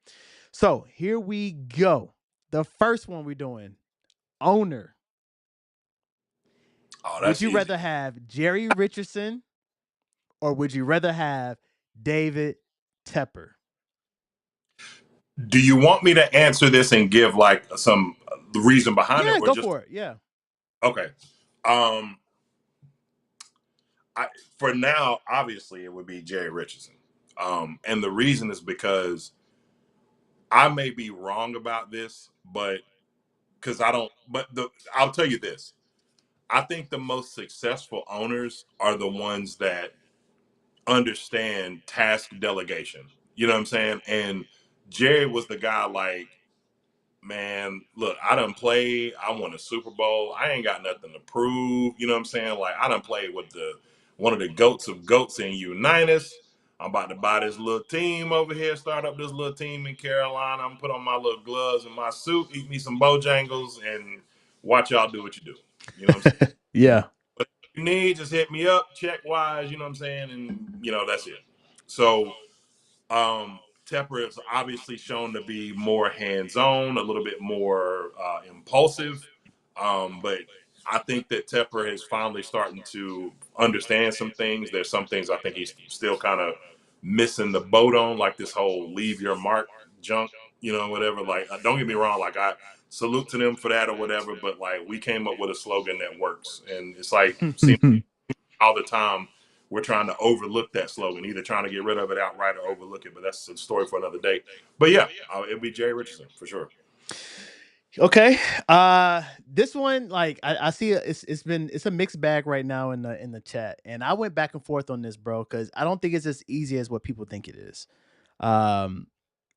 So here we go. The first one we're doing, owner. Oh, would you rather have Jerry Richardson or would you rather have David Tepper? Do you want me to answer this and give like some the reason behind it? Or go for it. Yeah. Okay. For now, obviously, it would be Jerry Richardson. And the reason is because I may be wrong about this, but because I don't, I'll tell you this. I think the most successful owners are the ones that understand task delegation. You know what I'm saying? And Jerry was the guy like, Man, look, I done played. I won a Super Bowl. I ain't got nothing to prove. You know what I'm saying? Like, I done played with one of the goats of goats in Unitas. I'm about to buy this little team over here, start up this little team in Carolina. I'm put on my little gloves and my suit, eat me some Bojangles, and watch y'all do what you do. You know what I'm saying? Yeah. If you need, just hit me up, check wise, you know what I'm saying? And, that's it. So, Tepper is obviously shown to be more hands-on, a little bit more impulsive, but I think that Tepper is finally starting to understand some things. There's some things I think he's still kind of missing the boat on, like this whole "leave your mark" junk, whatever. Like, don't get me wrong, like I salute to them for that or whatever, but like we came up with a slogan that works, and it's like seems all the time we're trying to overlook that slogan, either trying to get rid of it outright or overlook it. But that's a story for another day. But yeah, it'll be Jerry Richardson for sure. Okay. This one, like I see it's a mixed bag right now in the chat. And I went back and forth on this, bro, because I don't think it's as easy as what people think it is. Um,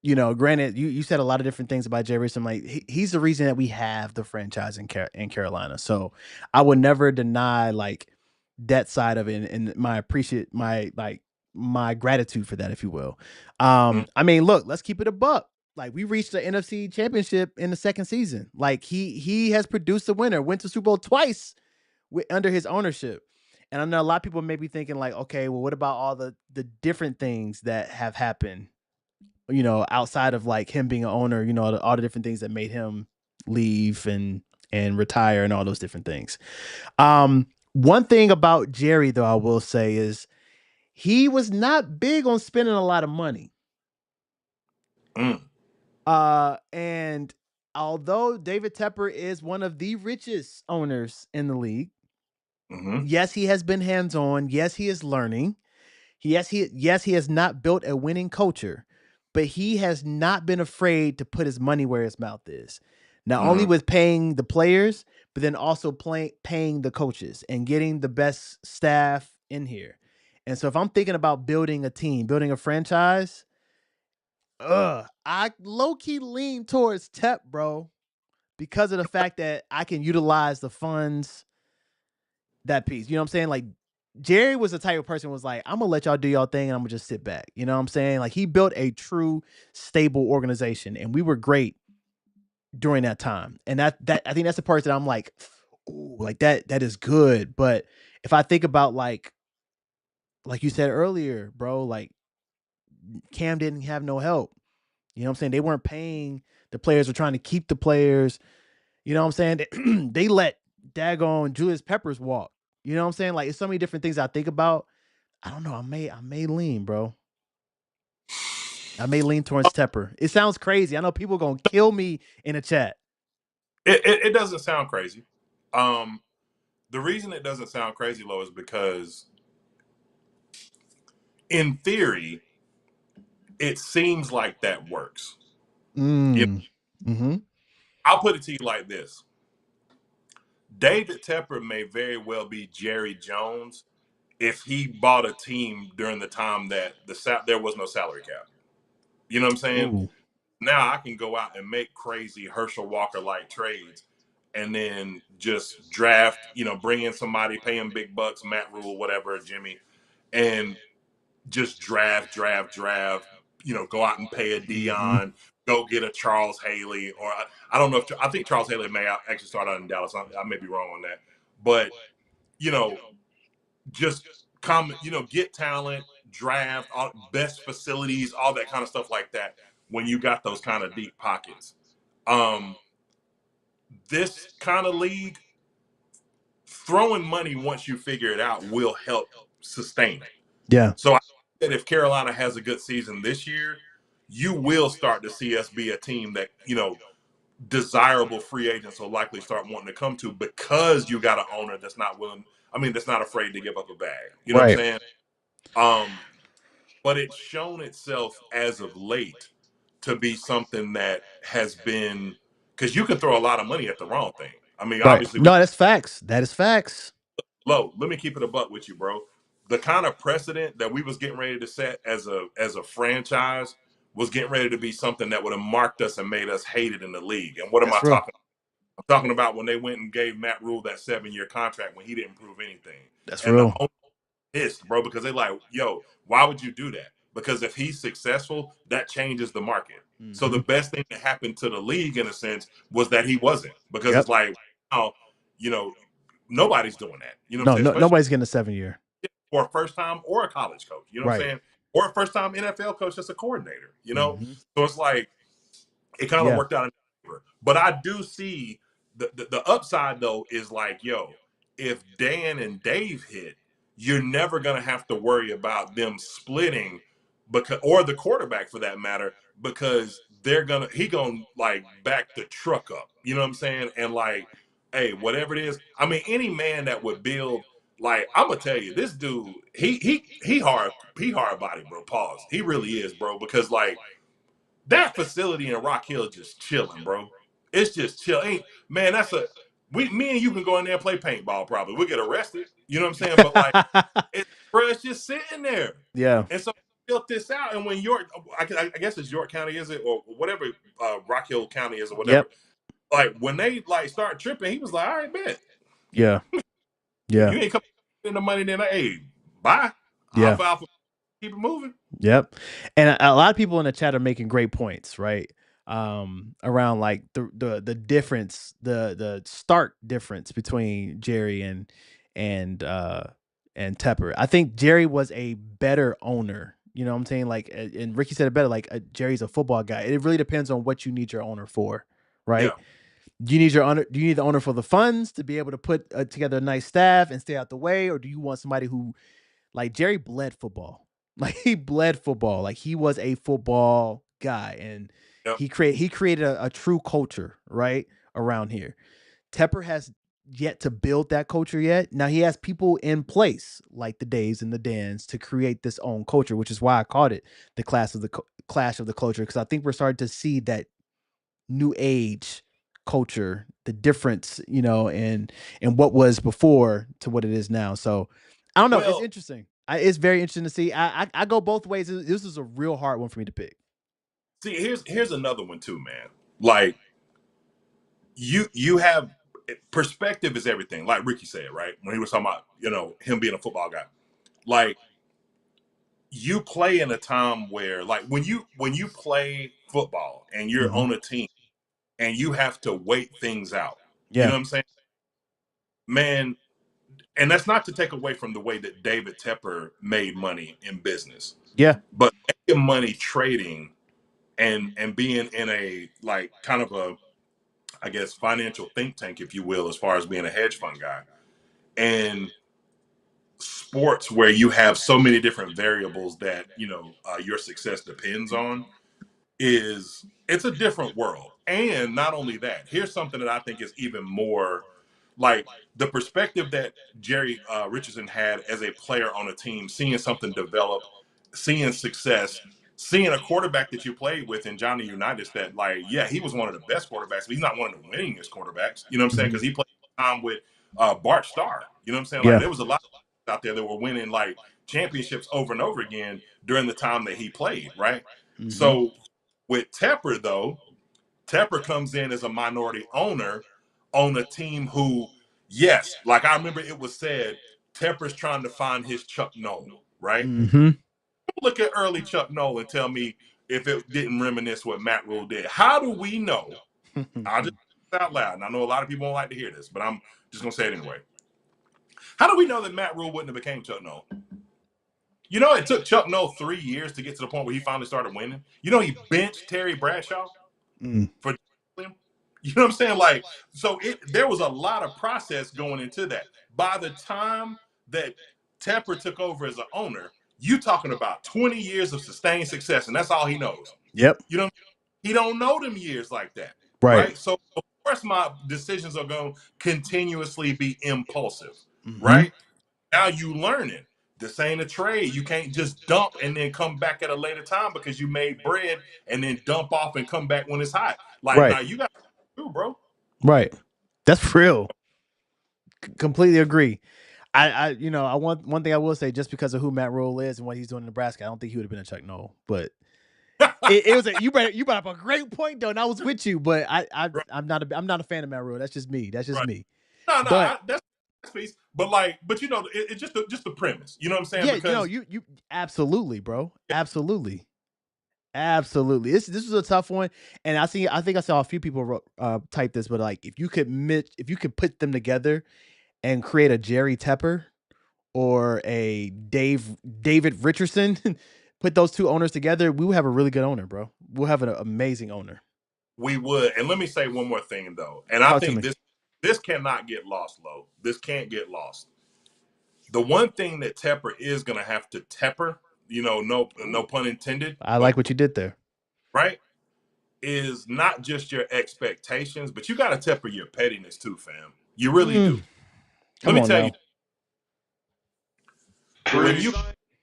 granted, you said a lot of different things about Jerry Richardson. Like he's the reason that we have the franchise in Carolina. So I would never deny like that side of it and my gratitude for that, if you will. I mean, look, let's keep it a buck. Like we reached the NFC Championship in the second season. Like he has produced a winner, went to Super Bowl twice under his ownership. And I know a lot of people may be thinking like, okay, well, what about all the different things that have happened? Outside of like him being an owner, all the different things that made him leave and retire and all those different things. One thing about Jerry, though, I will say is he was not big on spending a lot of money. And although David Tepper is one of the richest owners in the league, yes, he has been hands-on. Yes, he is learning. Yes, he has not built a winning culture, but he has not been afraid to put his money where his mouth is. Not only with paying the players, but then also paying the coaches and getting the best staff in here. And so if I'm thinking about building a team, building a franchise, I low-key lean towards Tep, bro, because of the fact that I can utilize the funds, that piece. You know what I'm saying? Like Jerry was the type of person who was like, I'm gonna let y'all do y'all thing and I'm gonna just sit back. You know what I'm saying? Like he built a true stable organization and we were great during that time. And that I think that's the part that I'm like, ooh, like that is good. But if I think about like you said earlier, bro, like Cam didn't have no help. You know what I'm saying? They weren't paying the players, were trying to keep the players. You know what I'm saying? They let daggone Julius Peppers walk. You know what I'm saying? Like it's so many different things I think about. I don't know. I may lean, bro. I may lean towards Tepper. It sounds crazy. I know people gonna kill me in the chat. It doesn't sound crazy. The reason it doesn't sound crazy, Lo, is because in theory, it seems like that works. I'll put it to you like this. David Tepper may very well be Jerry Jones if he bought a team during the time that there was no salary cap. You know what I'm saying? Ooh. Now I can go out and make crazy Herschel Walker like trades and then just draft, bring in somebody, pay him big bucks, Matt Rule, whatever, Jimmy, and just draft, go out and pay a Dion, go get a Charles Haley, or I don't know I think Charles Haley may actually start out in Dallas. I may be wrong on that. But, just come, get talent, draft, best facilities, all that kind of stuff like that when you got those kind of deep pockets. This kind of league, throwing money once you figure it out will help sustain it. Yeah. So I think that if Carolina has a good season this year, you will start to see us be a team that, desirable free agents will likely start wanting to come to because you got an owner that's not that's not afraid to give up a bag. You know what I'm saying? But it's shown itself as of late to be something that has been, because you can throw a lot of money at the wrong thing. I mean, obviously, no, that's facts. That is facts. Lo, let me keep it a buck with you, bro. The kind of precedent that we was getting ready to set as a franchise was getting ready to be something that would have marked us and made us hated in the league. And what am I That's real. talking about? I'm talking about when they went and gave Matt Rule that 7-year contract when he didn't prove anything. That's And the real. owner pissed, bro, because they like, yo, why would you do that? Because if he's successful, that changes the market. So the best thing that happened to the league, in a sense, was that he wasn't. Because it's like, oh, you know, nobody's doing that. You know what I'm saying? Especially Nobody's getting a 7-year. for a first time or a college coach. You know what I'm saying? Or a first time NFL coach that's a coordinator. You know, so it's like it kind of worked out in favor. But I do see the upside though is like, yo, if Dan and Dave hit, you're never gonna have to worry about them splitting, because, or the quarterback for that matter, because he gonna like back the truck up. You know what I'm saying? And like, hey, whatever it is, I mean, any man that would build, like, I'm gonna tell you, this dude, he hard body, bro. Pause. He really is, bro, because like that facility in Rock Hill is just chilling, bro. It's just chill. Man, me and you can go in there and play paintball probably. We'll get arrested. You know what I'm saying? But like it's just sitting there. Yeah. And so I built this out. And when I guess it's York County, is it? Or whatever Rock Hill County is or whatever. Like when they like start tripping, he was like, all right, bet. Yeah. If you ain't coming in the money, then hey, bye. I'll file for keep it moving. Yep. And a lot of people in the chat are making great points, right? Around like the difference, the stark difference between Jerry and Tepper. I think Jerry was a better owner. You know what I'm saying? Like, and Ricky said it better. Like, Jerry's a football guy. It really depends on what you need your owner for, right? Yeah. Do you need the owner for the funds to be able to put together a nice staff and stay out the way, or do you want somebody who, like, Jerry bled football? Like, he bled football. Like, he was a football guy, and he created a true culture right around here. Tepper has yet to build that culture yet. Now he has people in place like the Daves and the Dans to create this own culture, which is why I called it the clash of the culture, because I think we're starting to see that new age culture, the difference, and what was before to what it is now. So I don't know. It's interesting. It's very interesting to see. I go both ways. This is a real hard one for me to pick. See, here's another one too, man. Like you have perspective is everything. Like Ricky said, right? When he was talking about, him being a football guy. Like you play in a time where like when you play football and you're on a team and you have to wait things out. You know what I'm saying? Man, and that's not to take away from the way that David Tepper made money in business. Yeah. But making money trading and being in a like kind of a, I guess, financial think tank, if you will, as far as being a hedge fund guy, and sports where you have so many different variables that your success depends on, it's a different world. And not only that, here's something that I think is even more like the perspective that Jerry Richardson had as a player on a team, seeing something develop, seeing success, seeing a quarterback that you played with in Johnny Unitas that, like, yeah, he was one of the best quarterbacks, but he's not one of the winningest quarterbacks. You know what I'm saying? Because he played time with Bart Starr. You know what I'm saying? Like, there was a lot out there that were winning like championships over and over again during the time that he played, right? So with Tepper, though, Tepper comes in as a minority owner on a team who, yes, like I remember it was said, Tepper's trying to find his Chuck Noll, right? Look at early Chuck Noll and tell me if it didn't reminisce what Matt Rule did. How do we know? I'll just say it out loud, and I know a lot of people won't like to hear this, but I'm just going to say it anyway. How do we know that Matt Rule wouldn't have became Chuck Noll? It took Chuck Noll 3 years to get to the point where he finally started winning. He benched Terry Bradshaw for him. You know what I'm saying? Like, so there was a lot of process going into that. By the time that Tepper took over as an owner, you talking about 20 years of sustained success, and that's all he knows. Yep. He don't know them years like that. Right. So of course my decisions are going to continuously be impulsive. Right? Now you learning. This ain't a trade. You can't just dump and then come back at a later time because you made bread and then dump off and come back when it's hot. Like, now you got to do, bro. Right. That's real. Completely agree. I want one thing I will say, just because of who Matt Rule is and what he's doing in Nebraska, I don't think he would have been a Chuck Noll. But it was you brought up a great point though, and I was with you, but Right. I'm not a fan of Matt Rule. That's just me. That's just Right. me. No, But that's piece. But you know, it's just the premise. You know what I'm saying? yeah, Because you absolutely, bro, absolutely. Absolutely. This was a tough one. And I think I saw a few people type this, but like if you could put them together and create a Jerry Tepper or a David Richardson, put those two owners together, we would have a really good owner, bro. We'll have an amazing owner. we would. And let me say one more thing though. And I Talk to think me. this cannot get lost, Lo. This can't get lost. The one thing that Tepper is gonna have to Tepper, you know, no pun intended, I but like what you did there. right, is not just your expectations, but you gotta temper your pettiness too, fam. You really do. Let Come me on tell you, now. when you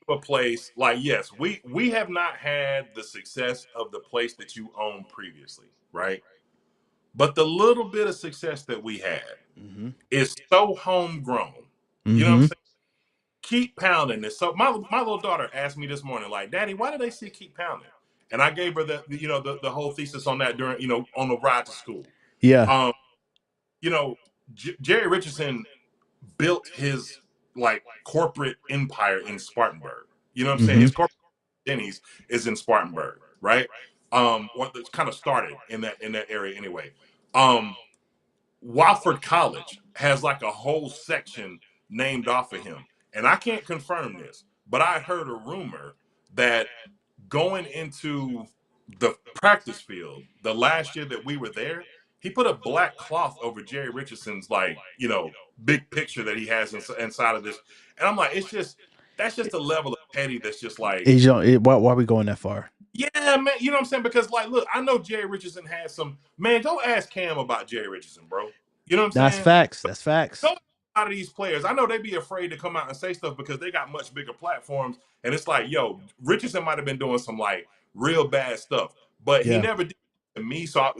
a place like, yes, we have not had the success of the place that you owned previously, right? But the little bit of success that we had Mm-hmm. is so homegrown. You know what I'm Mm-hmm. saying? Keep pounding this. So my little daughter asked me this morning, like, Daddy, why do they say keep pounding? And I gave her the whole thesis on that during, on the ride to school. Yeah. Um, Jerry Richardson built his like corporate empire in Spartanburg. You know what I'm saying? Mm-hmm. His corporate Denny's is in Spartanburg, right? What kind of started in that area anyway. Um, Wofford College has like a whole section named off of him. And I can't confirm this, but I heard a rumor that going into the practice field the last year that we were there, he put a black cloth over Jerry Richardson's big picture that he has inside of this. And I'm like, that's just a level of petty that's just like, Why are we going that far? yeah, man. You know what I'm saying? Because like, look, I know Jerry Richardson has some, man, go ask Cam about Jerry Richardson, bro. You know what I'm That's saying? facts. That's facts. Go out of these players. I know they be afraid to come out and say stuff because they got much bigger platforms. And it's like, yo, Richardson might have been doing some like real bad stuff, but he Yeah. never did it to me. So,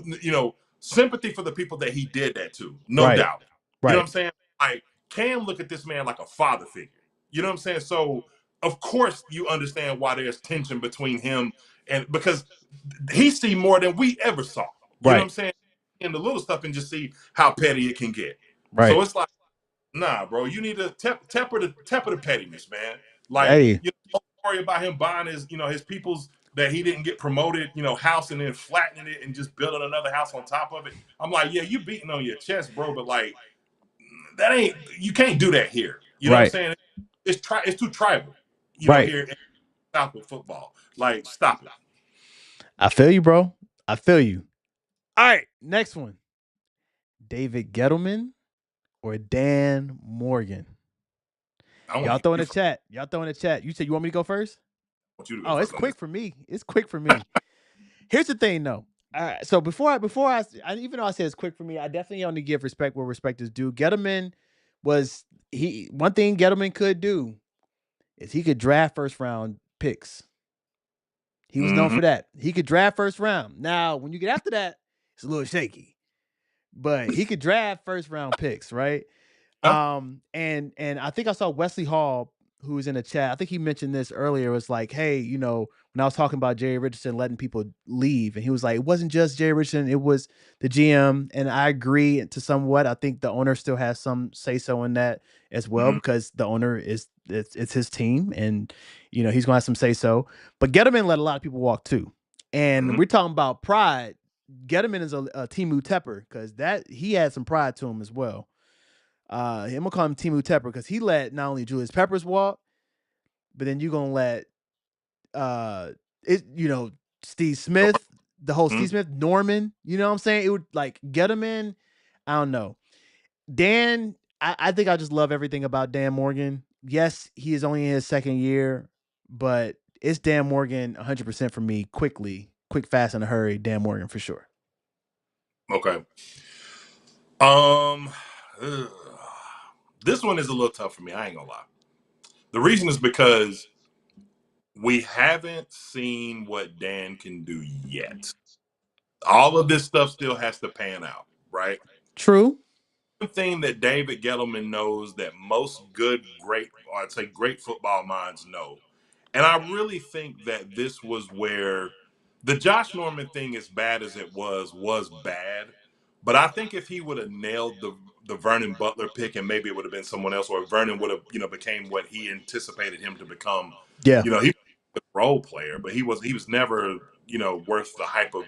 sympathy for the people that he did that to, no Right. doubt. You know what Right. I'm saying? Like, Cam look at this man like a father figure. You know what I'm saying? So, of course, you understand why there's tension between him and because he see more than we ever saw. You know what Right. I'm saying? In the little stuff and just see how petty it can get. So Right. it's like, nah, bro, you need to temper the pettiness, man. Like, Hey. don't worry about him buying his people's that he didn't get promoted, house and then flattening it and just building another house on top of it. I'm like, yeah, you beating on your chest, bro, but like you can't do that here. You know what I'm Right. saying? It's too tribal, Right. here in South with football. Like, stop it. I feel you, bro. I feel you. All right. Next one. David Gettleman or Dan Morgan? Y'all throw in the chat. Y'all throw in the chat. You said you want me to go first? I want you to go Oh, it's first on quick this. for me. It's quick for me. Here's the thing, though. All right. So even though I said it's quick for me, I definitely only give respect where respect is due. Gettleman was one thing Gettleman could do is he could draft first round picks. He was known Mm-hmm. for that. He could draft first round. Now, when you get after that, it's a little shaky. But he could draft first round picks, right? And I think I saw Wesley Hall, who was in the chat. I think he mentioned this earlier. Was like, hey, when I was talking about Jerry Richardson letting people leave, and he was like, it wasn't just Jerry Richardson, it was the GM. And I agree to somewhat. I think the owner still has some say so in that as well, because the owner it's his team, and he's gonna have some say so. But Gettleman let a lot of people walk too. And we're talking about pride. Gettleman is a Timu Tepper, because that he had some pride to him as well. I'm gonna call him Timu Tepper because he let not only Julius Peppers walk, but then you're gonna let Steve Smith, the whole Steve Smith, Norman. You know what I'm saying? It would like get him in. I don't know. Dan, I think I just love everything about Dan Morgan. Yes, he is only in his second year, but it's Dan Morgan 100% for me. Quick, fast, in a hurry. Dan Morgan for sure. Okay. This one is a little tough for me. I ain't gonna lie. The reason is because we haven't seen what Dan can do yet. All of this stuff still has to pan out, right? True. One thing that David Gettleman knows that most great football minds know. And I really think that this was where the Josh Norman thing, as bad as it was bad. But I think if he would have nailed the Vernon Butler pick, and maybe it would have been someone else, or Vernon would have became what he anticipated him to become. Yeah. He was a role player, but he was never worth the hype of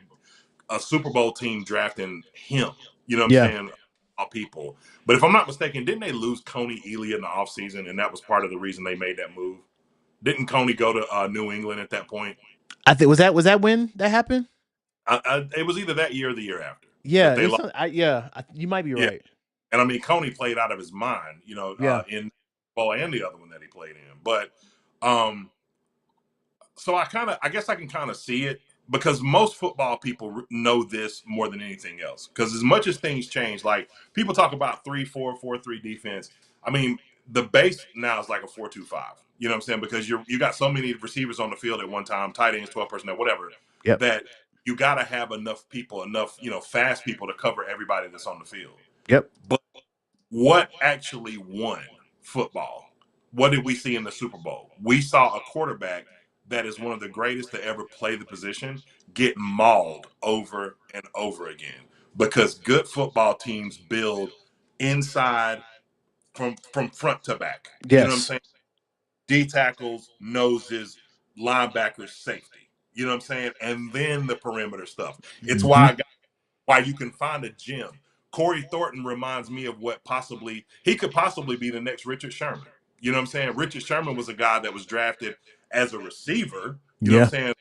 a Super Bowl team drafting him. You know what I'm Yeah. saying? All people. But if I'm not mistaken, didn't they lose Coney Ealy in the offseason, and that was part of the reason they made that move? Didn't Coney go to New England at that point? I think was that when that happened? It was either that year or the year after Yeah, that it they was. lost. You might be Yeah, right. and I mean Coney played out of his mind, Yeah. in ball and the other one that he played in. But um, so I guess I can kind of see it because most football people know this more than anything else. Because as much as things change, like people talk about 3-4, 4-3 defense. I mean, the base now is like a 4-2-5. You know what I'm saying? Because you got so many receivers on the field at one time, tight ends, 12 personnel, whatever, Yep. that you got to have enough people, enough fast people to cover everybody that's on the field. Yep. But what actually won football? What did we see in the Super Bowl? We saw a quarterback that is one of the greatest to ever play the position get mauled over and over again because good football teams build inside from front to back. You know what I'm Yes. saying? D tackles, noses, linebackers, safety. You know what I'm saying? And then the perimeter stuff. It's Mm-hmm. why you can find a gem. Corey Thornton reminds me of what he could possibly be the next Richard Sherman. You know what I'm saying? Richard Sherman was a guy that was drafted as a receiver. You know what Yeah. I'm saying?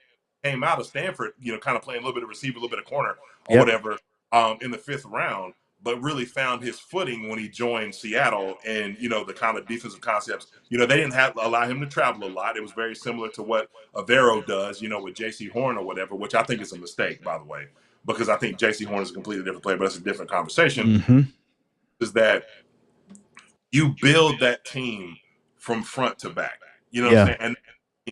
Came out of Stanford, kind of playing a little bit of receiver, a little bit of corner or Yep. whatever, in the 5th round, but really found his footing when he joined Seattle and, the kind of defensive concepts. They didn't allow him to travel a lot. It was very similar to what Avero does, with J.C. Horn or whatever, which I think is a mistake, by the way, because I think J.C. Horn is a completely different player, but that's a different conversation. Mm-hmm. Is that you build that team from front to back. You know what I'm Yeah. saying?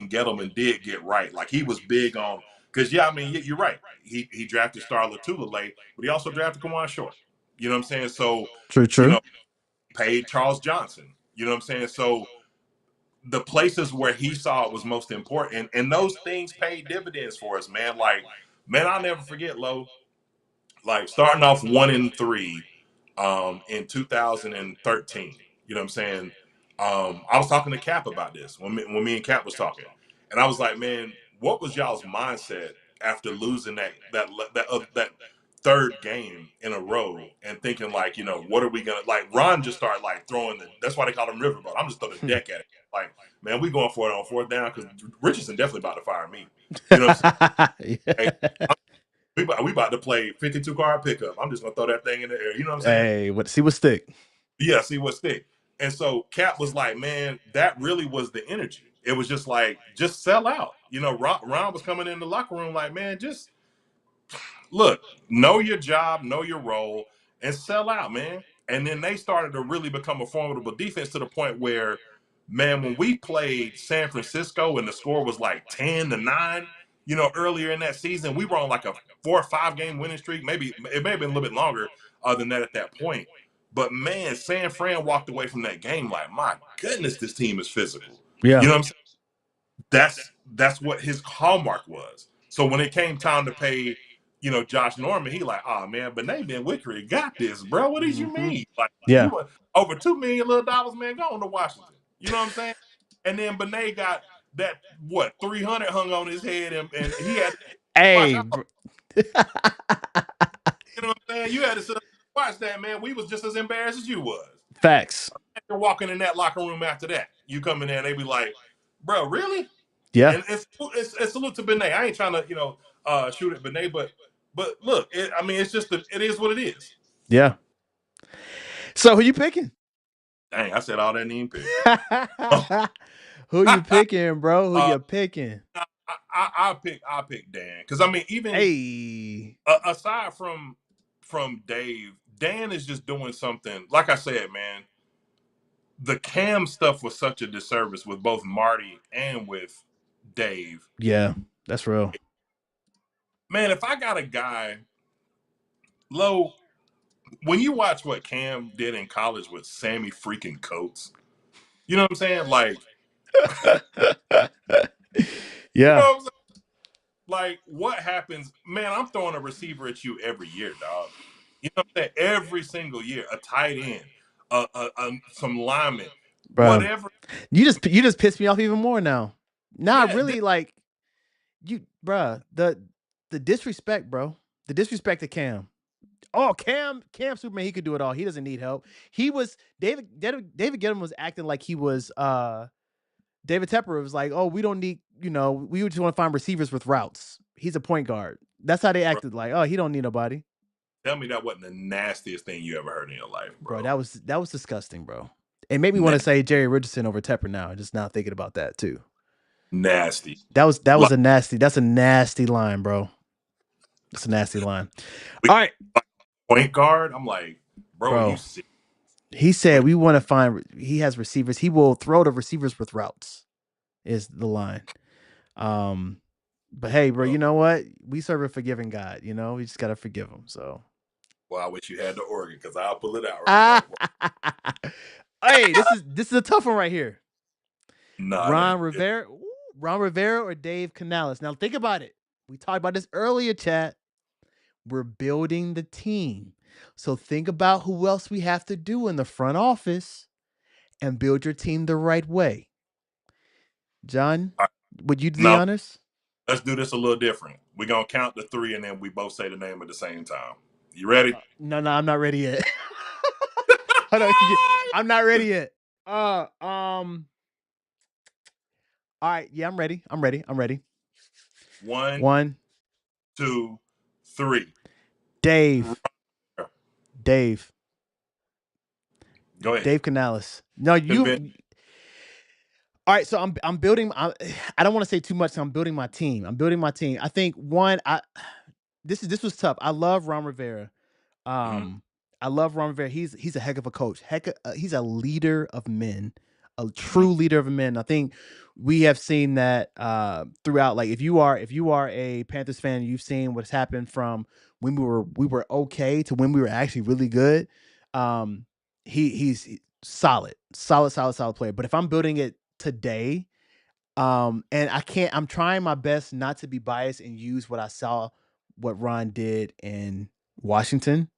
And Gettleman did get right. Like he was big on because I mean you're right. He drafted Star Latula late, but he also drafted Kawan Short. You know what I'm saying? So True. True. paid Charles Johnson. You know what I'm saying? So the places where he saw it was most important, and those things paid dividends for us, man. Like, man, I'll never forget, Lo. Like starting off 1-3 in 2013. You know what I'm saying? I was talking to Cap about this when me and Cap was talking, and I was like, man, what was y'all's mindset after losing that third game in a row and thinking like, what are we gonna like? Ron just started like throwing that's why they call him Riverboat. I'm just throwing the deck at it. Like, man, we going for it on 4th down because Richardson definitely about to fire me. You know what I'm saying? Hey, we about to play 52 card pickup. I'm just gonna throw that thing in the air. You know what I'm saying? Hey, see what stick. Yeah, see what stick. And so Cap was like, man, that really was the energy. It was just like, just sell out. Ron was coming in the locker room like, man, just look, know your job, know your role, and sell out, man. And then they started to really become a formidable defense to the point where, man, when we played San Francisco and the score was like 10-9, earlier in that season, we were on like a 4 or 5 game winning streak. Maybe it may have been a little bit longer than that at that point. But man, San Fran walked away from that game like, my goodness, this team is physical. Yeah. You know what I'm saying? That's what his hallmark was. So when it came time to pay, Josh Norman, he like, oh man, Benet Ben Wickery got this, bro. What did you mean? Like Yeah. you were over $2 million little man, go on to Washington. You know what I'm saying? And then Benet got that 300 hung on his head, and he had to watch Hey. out. You know what I'm saying? You had to sit up and watch that, man. We was just as embarrassed as you was. Facts. You're walking in that locker room after that. You come in there and they be like, bro, really? Yeah. And it's salute to Benet. I ain't trying to shoot at Benet, but look, it's just it is what it is. Yeah. So who you picking? Dang, I said all that name pick. Who you picking, bro? Who you picking? I'll pick Dan because even aside from Dave, Dan is just doing something. Like I said, man, the Cam stuff was such a disservice with both Marty and with Dave. Yeah, that's real. Man, if I got a guy, Lo, when you watch what Cam did in college with Sammy freaking Coates, you know what I'm saying? Like, yeah. you know what I'm saying? Like, what happens? Man, I'm throwing a receiver at you every year, dog. You know what I'm saying? Every single year, a tight end, some linemen, Bro, whatever. you just pissed me off even more now. Nah, Yeah, really, like you, bruh, the disrespect, bro. The disrespect to Cam. Oh, Cam Superman, he could do it all. He doesn't need help. He was David Gettleman was acting like he was David Tepper was like, oh, we don't need, we just want to find receivers with routes. He's a point guard. That's how they acted. Like, oh, he don't need nobody. tell me that wasn't the nastiest thing you ever heard in your life, Bro, bro. that was disgusting, bro. It made me want to say Jerry Richardson over Tepper now. Just now thinking about that too. Nasty. That's Like, a nasty line, bro. That's a nasty line. we- All right, point guard. I'm like, bro, are you bro. serious? He said we want to find. He has receivers. He will throw to receivers with routes. Is the line. But hey, bro, you know what? We serve a forgiving God. We just gotta forgive him. So. Well, I wish you had the organ because I'll pull it out right now. Hey, this is a tough one right here. No, Ron Rivera or Dave Canales. Now think about it. We talked about this earlier, chat. We're building the team. So think about who else we have to do in the front office and build your team the right way. John, would you do the honors? Let's do this a little different. We're going to count to 3 and then we both say the name at the same time. You ready? No, I'm not ready yet. Hold on. I'm not ready yet. All right. Yeah, I'm ready. I'm ready. 1, 2, 3. Dave. Go ahead. Dave Canales. No, you. All right, so I'm building. I don't want to say too much. So I'm building my team. I think this was tough. I love Ron Rivera. I love Ron Rivera. He's a heck of a coach. He's a leader of men, a true leader of men. I think we have seen that throughout. Like if you are a Panthers fan, you've seen what's happened from when we were okay to when we were actually really good. He's solid player. But if I'm building it today, and I'm trying my best not to be biased and use what I saw, what Ron did in Washington.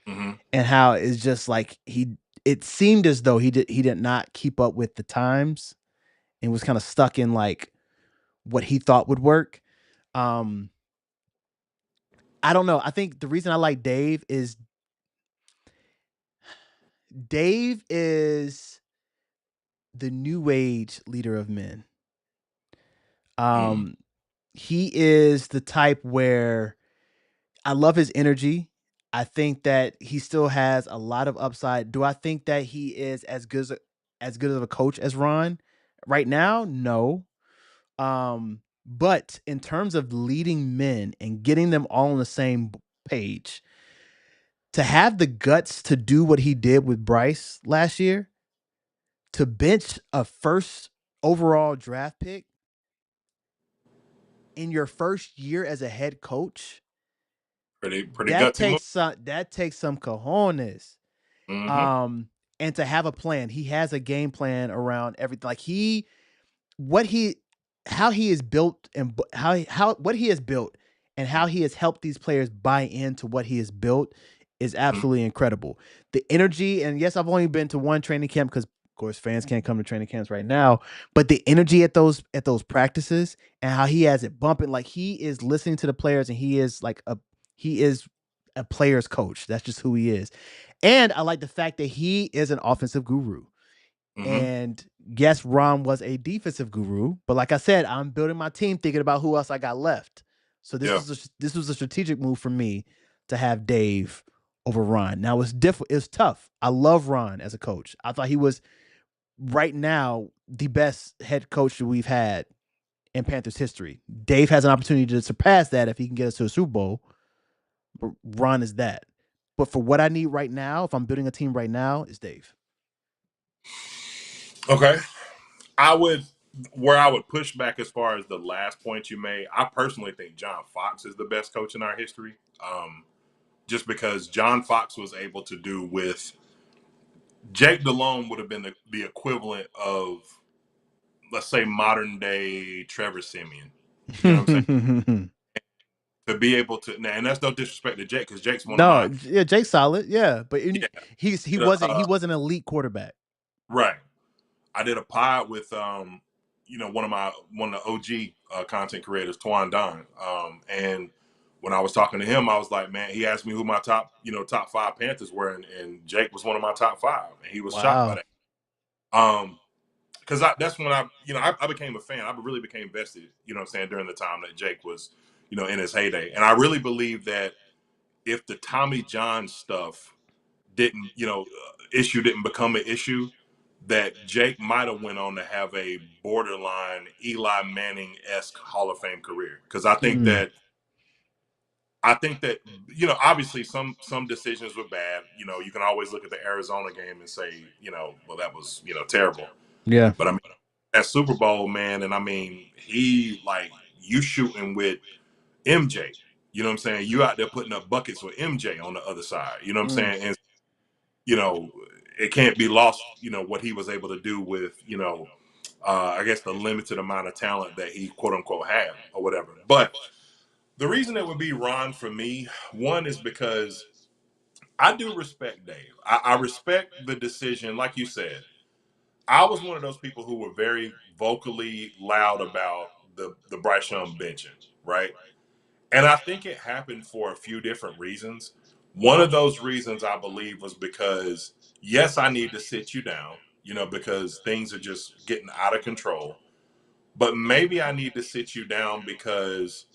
And how it's just like it seemed as though he did not keep up with the times and was kind of stuck in like what he thought would work. I don't know. I think the reason I like Dave is the new age leader of men. He is the type where I love his energy. I think that he still has a lot of upside. Do I think that he is as good of a coach as Ron right now? No. But in terms of leading men and getting them all on the same page, to have the guts to do what he did with Bryce last year, to bench a first overall draft pick in your first year as a head coach, pretty gutsy move. That takes some cojones. And to have a plan. He has a game plan around everything. Like how he is built and what he has built and how he has helped these players buy into what he has built is absolutely incredible. The energy, and yes, I've only been to one training camp because of course fans can't come to training camps right now, but the energy at those practices and how he has it bumping, like he is listening to the players and he is a player's coach. That's just who he is. And I like the fact that he is an offensive guru. And yes, Ron was a defensive guru, but like I said, I'm building my team thinking about who else I got left. So this was a strategic move for me to have Dave over Ron. Now it's tough. I love Ron as a coach. I thought he was right now the best head coach that we've had in Panthers history. Dave has an opportunity to surpass that if he can get us to a Super Bowl. But Ron is that. But for what I need right now, if I'm building a team right now, is Dave. Okay. Where I would push back as far as the last point you made, I personally think John Fox is the best coach in our history. Just because John Fox was able to do with Jake Delhomme would have been the equivalent of, let's say, modern day Trevor Siemian. You know what I'm saying? To be able to, and that's no disrespect to Jake, because Jake's one of No, my, yeah, Jake's solid. Yeah, but yeah, he uh, wasn't an elite quarterback. right. I did a pod with one of the OG content creators, Twan Don. And when I was talking to him, I was like, man, he asked me who my top 5 Panthers were, and Jake was one of my top 5, and he was shocked by Wow. that. Because that's when I became a fan. I really became vested, you know what I'm saying, during the time that Jake was, in his heyday. And I really believe that if the Tommy John stuff issue didn't become an issue, that Jake might have went on to have a borderline Eli Manning-esque Hall of Fame career. Because I think that obviously some decisions were bad. You can always look at the Arizona game and say, well, that was terrible. Yeah. But I mean, that Super Bowl, man, and I mean, he like you shooting with MJ. You know what I'm saying? You out there putting up buckets with MJ on the other side. You know what I'm saying? And it can't be lost. What he was able to do with I guess the limited amount of talent that he quote unquote had or whatever. But the reason it would be Ron for me, one is because I do respect Dave. I respect the decision, like you said. I was one of those people who were very vocally loud about the Bryce Young benching, right? And I think it happened for a few different reasons. One of those reasons I believe was because, yes, I need to sit you down, because things are just getting out of control. But maybe I need to sit you down because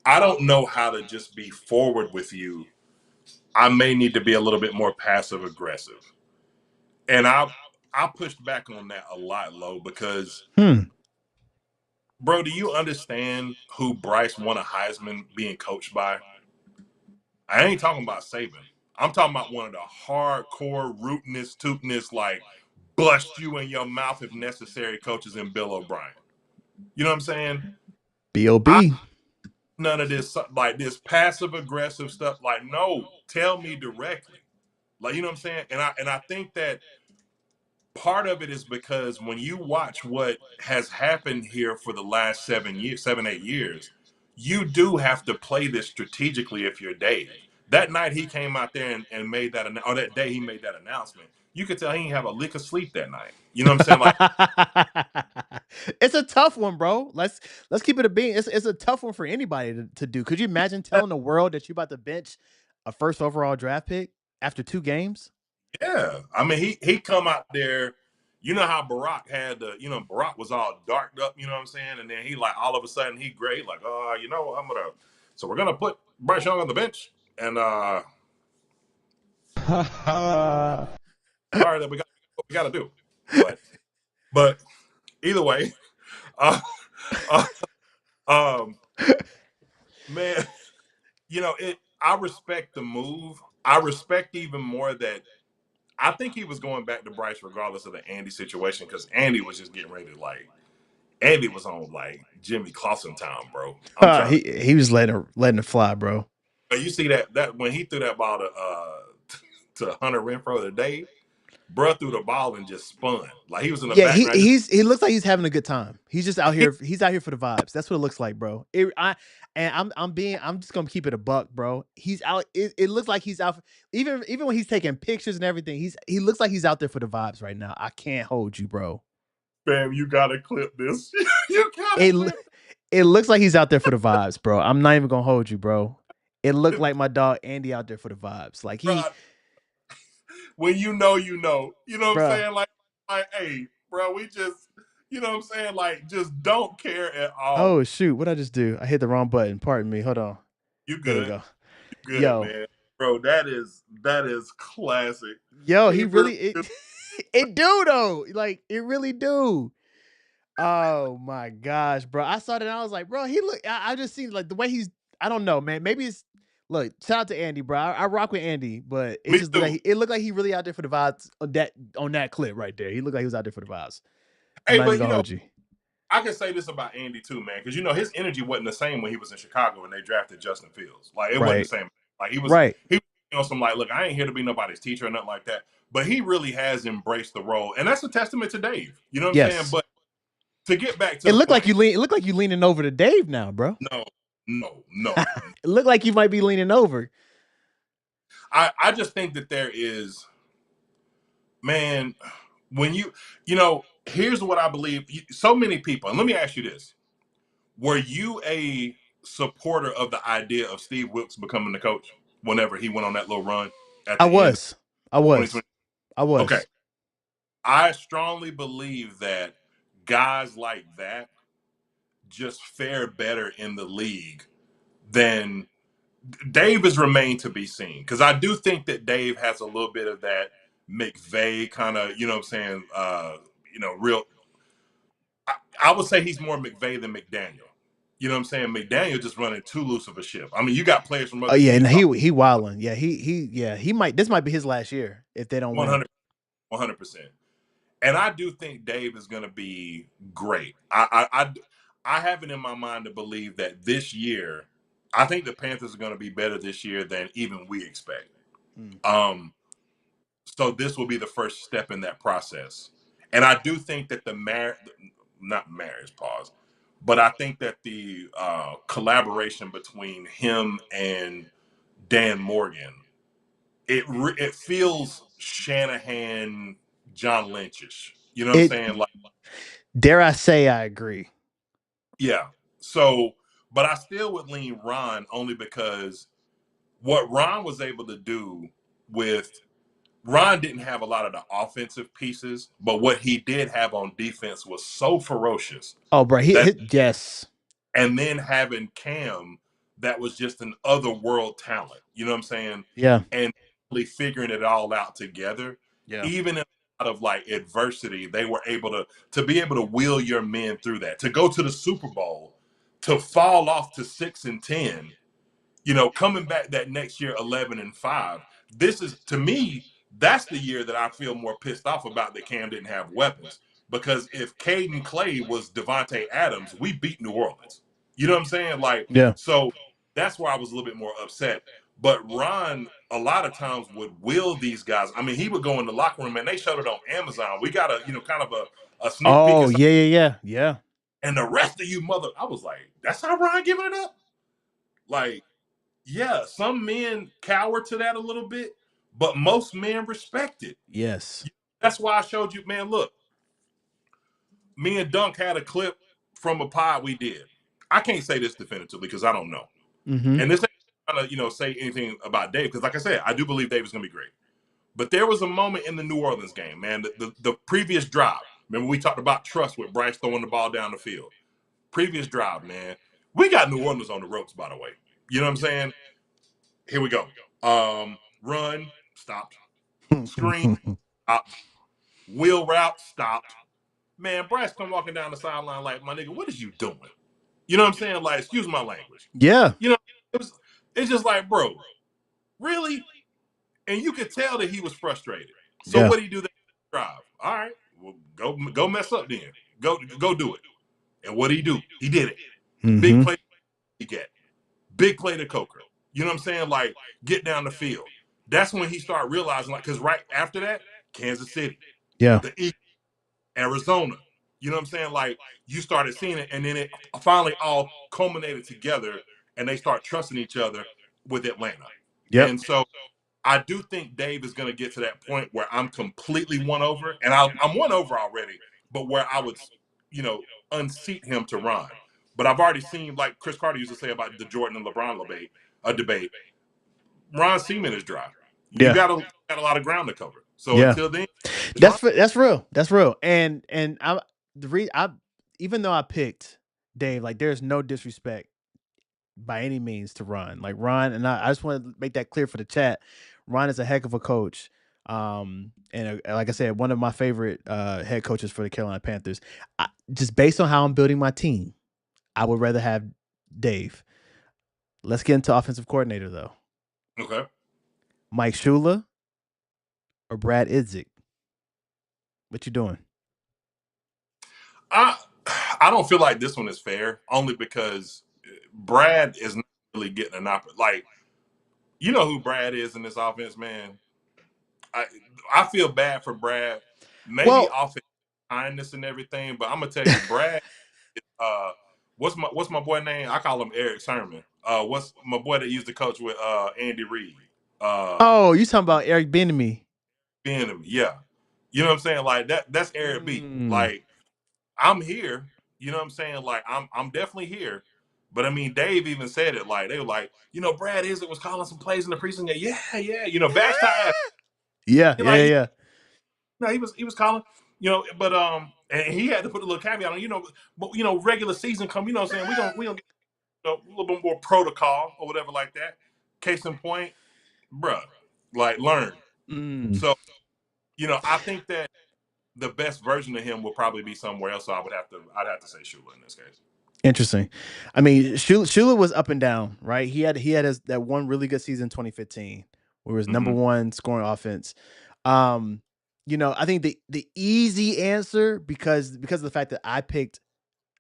I don't know how to just be forward with you. I may need to be a little bit more passive aggressive. And I pushed back on that a lot, low, because bro, do you understand who Bryce won a Heisman being coached by? I ain't talking about Saban. I'm talking about one of the hardcore, rootinest, tootinest, like bust you in your mouth if necessary coaches in Bill O'Brien. You know what I'm saying? B.O.B. None of this like this passive aggressive stuff. Like, no, tell me directly. Like, you know what I'm saying? And I think that part of it is because when you watch what has happened here for the last 7, 8 years, you do have to play this strategically if you're Dave. That night he came out there and made that, or that day he made that announcement, you could tell he didn't have a lick of sleep that night. You know what I'm saying? Like, It's a tough one, bro. Let's keep it a bean. It's a tough one for anybody to do. Could you imagine telling the world that you're about to bench a first overall draft pick after 2 games? yeah. I mean, he come out there. You know how Barack had Barack was all darked up, you know what I'm saying? And then he like all of a sudden he great, like, so we're gonna put Bryce Young on the bench. And sorry that we got what we gotta do. But either way, uh, uh, um man, I respect the move. I respect even more that I think he was going back to Bryce regardless of the Andy situation, because Andy was just getting ready to like Andy was on like Jimmy Clausen time, bro. I'm trying He was letting it fly, bro. but you see that when he threw that ball to Hunter Renfro today, bro threw the ball and just spun. Like he was in the Yeah, background. he looks like he's having a good time. He's just out here. He's out here for the vibes. That's what it looks like, bro. I'm just gonna keep it a buck, bro. He's out. It looks like he's out. Even when he's taking pictures and everything, he looks like he's out there for the vibes right now. I can't hold you, bro. Fam, you gotta clip this. You gotta clip. It looks like he's out there for the vibes, bro. I'm not even gonna hold you, bro. It looked like my dog Andy out there for the vibes. Like Bro, when you know, you know what I'm Bruh. saying? Like, hey, bro, we just, you know what I'm saying? Like, just don't care at all. Oh shoot, what I just do? I hit the wrong button. Pardon me. Hold on. You There we good? go. You good, Yo. man, bro. That is classic. Yo, he really it do though. Like it really do. Oh my gosh, bro. I saw that and I was like, bro, he look I just seen like the way he's I don't know, man. Maybe it's look, shout out to Andy, bro. I rock with Andy, but it Me just too. it looked like he really out there for the vibes on that clip right there. He looked like he was out there for the vibes. I'm Hey, not but even gonna hold you. I can say this about Andy too, man, because his energy wasn't the same when he was in Chicago when they drafted Justin Fields. Like it wasn't the same. Like he was some like, look, I ain't here to be nobody's teacher or nothing like that. But he really has embraced the role, and that's a testament to Dave. You know what I'm saying? But to get back to It the looked point, like you lean. It looked like you leaning over to Dave now, bro. no. It looked like you might be leaning over. I just think that there is, man, when you know, here's what I believe. So many people, and let me ask you this: were you a supporter of the idea of Steve Wilkes becoming the coach whenever he went on that little run at I the end of was. I was. 2020? I Okay, was. I strongly believe that guys like that just fare better in the league than Dave has remained to be seen. Because I do think that Dave has a little bit of that McVay kind of, you know what I'm saying, real. I would say he's more McVay than McDaniel. You know what I'm saying? McDaniel just running too loose of a ship. I mean, you got players from Oh other yeah, and teams. he wilding. Yeah, he might. This might be his last year if they don't win. 100%. And I do think Dave is going to be great. I have it in my mind to believe that this year, I think the Panthers are going to be better this year than even we expect. Mm. So this will be the first step in that process. And I do think that not marriage pause, but I think that the collaboration between him and Dan Morgan, it feels Shanahan, John Lynchish. You know what I'm It saying? Like, dare I say I agree. yeah. So, but I still would lean Ron only because what Ron was able to do with Ron didn't have a lot of the offensive pieces, but what he did have on defense was so ferocious Oh, bro, that, yes, and then having Cam that was just an otherworld talent. You know what I'm saying? yeah, And really figuring it all out together, yeah. even in a lot of like adversity, they were able to be able to wheel your men through that, to go to the Super Bowl, to fall off to 6-10, coming back that next year 11-5. This is, to me, that's the year that I feel more pissed off about that Cam didn't have weapons. Because if Caden Clay was Devontae Adams, we beat New Orleans. You know what I'm saying? Like, Yeah. so that's where I was a little bit more upset. But Ron, a lot of times, would will these guys. I mean, he would go in the locker room, and they showed it on Amazon. We got kind of a sneak peek Oh of something. yeah. And the rest of you I was like, that's how Ron giving it up? Like, yeah, some men cower to that a little bit, but most men respect it. Yes. That's why I showed you, man, look, me and Dunk had a clip from a pod we did. I can't say this definitively because I don't know. Mm-hmm. And this ain't trying to, say anything about Dave, because like I said, I do believe Dave is going to be great. But there was a moment in the New Orleans game, man, the previous drive. Remember we talked about trust with Bryce throwing the ball down the field. Previous drive, man. We got New Orleans on the ropes, by the way. You know what I'm saying? Here we go. Run, stopped. Screen, stopped. Wheel route, stopped. Man, Bryce come walking down the sideline like, my nigga, what is you doing? You know what I'm saying? Like, excuse my language. Yeah. It's just like, bro, really? And you could tell that he was frustrated. So Yeah. what did he do that drive? All right, well, go mess up then. Go do it. And what did he do? He did it. Big Mm-hmm. play he get. Big play to Coker. You know what I'm saying? Like, get down the field. That's when he started realizing, like, because right after that, Kansas City, Yeah. the Eagles, Arizona. You know what I'm saying? Like, you started seeing it, and then it finally all culminated together, and they start trusting each other with Atlanta. Yep. And so I do think Dave is going to get to that point where I'm completely won over, and I'm won over already, but where I would, unseat him to Ron. But I've already seen, like Chris Carter used to say about the Jordan and LeBron debate. Ron Seaman is dry. You Yeah. got a lot of ground to cover. So Yeah. until then, it's Ron. That's real. That's real. And I even though I picked Dave, like there's no disrespect by any means to Ron. Like Ron, and I just want to make that clear for the chat. Ron is a heck of a coach. And like I said, one of my favorite head coaches for the Carolina Panthers. Just based on how I'm building my team, I would rather have Dave. Let's get into offensive coordinator though. Okay. Mike Shula or Brad Idzik? What you doing? I don't feel like this one is fair, only because Brad is not really getting an opportunity. Like, you know who Brad is in this offense, man. I feel bad for Brad. Maybe Well, offense. kindness and everything. But I'm gonna tell you, Brad. What's my boy name? I call him Eric Sermon. What's my boy that used to coach with Andy Reid? Oh, you talking about Eric Bieniemy? Being yeah. You know what I'm saying? Like that's Eric B. Mm. Like I'm here. You know what I'm saying? Like I'm definitely here. But I mean, Dave even said it. Like they were like, Brad Izzett was calling some plays in the preseason. Yeah. Bash tie. Yeah. Like no, he was calling. But and he had to put a little caveat on. But regular season come. You know what I'm saying? We gonna get a little bit more protocol or whatever like that. Case in point, bruh, like learn. Mm. So I think that the best version of him will probably be somewhere else. So I'd have to say Shula in this case. Interesting. I mean, Shula was up and down, right? He had that one really good season in 2015, where he was number Mm-hmm. one scoring offense. I think the easy answer because of the fact that I picked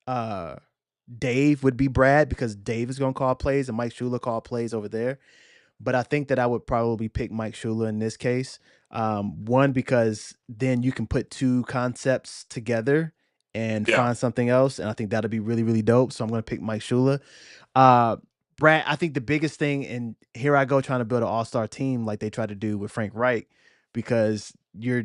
Dave would be Brad because Dave is going to call plays and Mike Shula call plays over there. But I think that I would probably pick Mike Shula in this case. One, because then you can put two concepts together and Yeah. find something else. And I think that'll be really, really dope. So I'm going to pick Mike Shula. Brad, I think the biggest thing, and here I go trying to build an all-star team like they tried to do with Frank Reich, because you're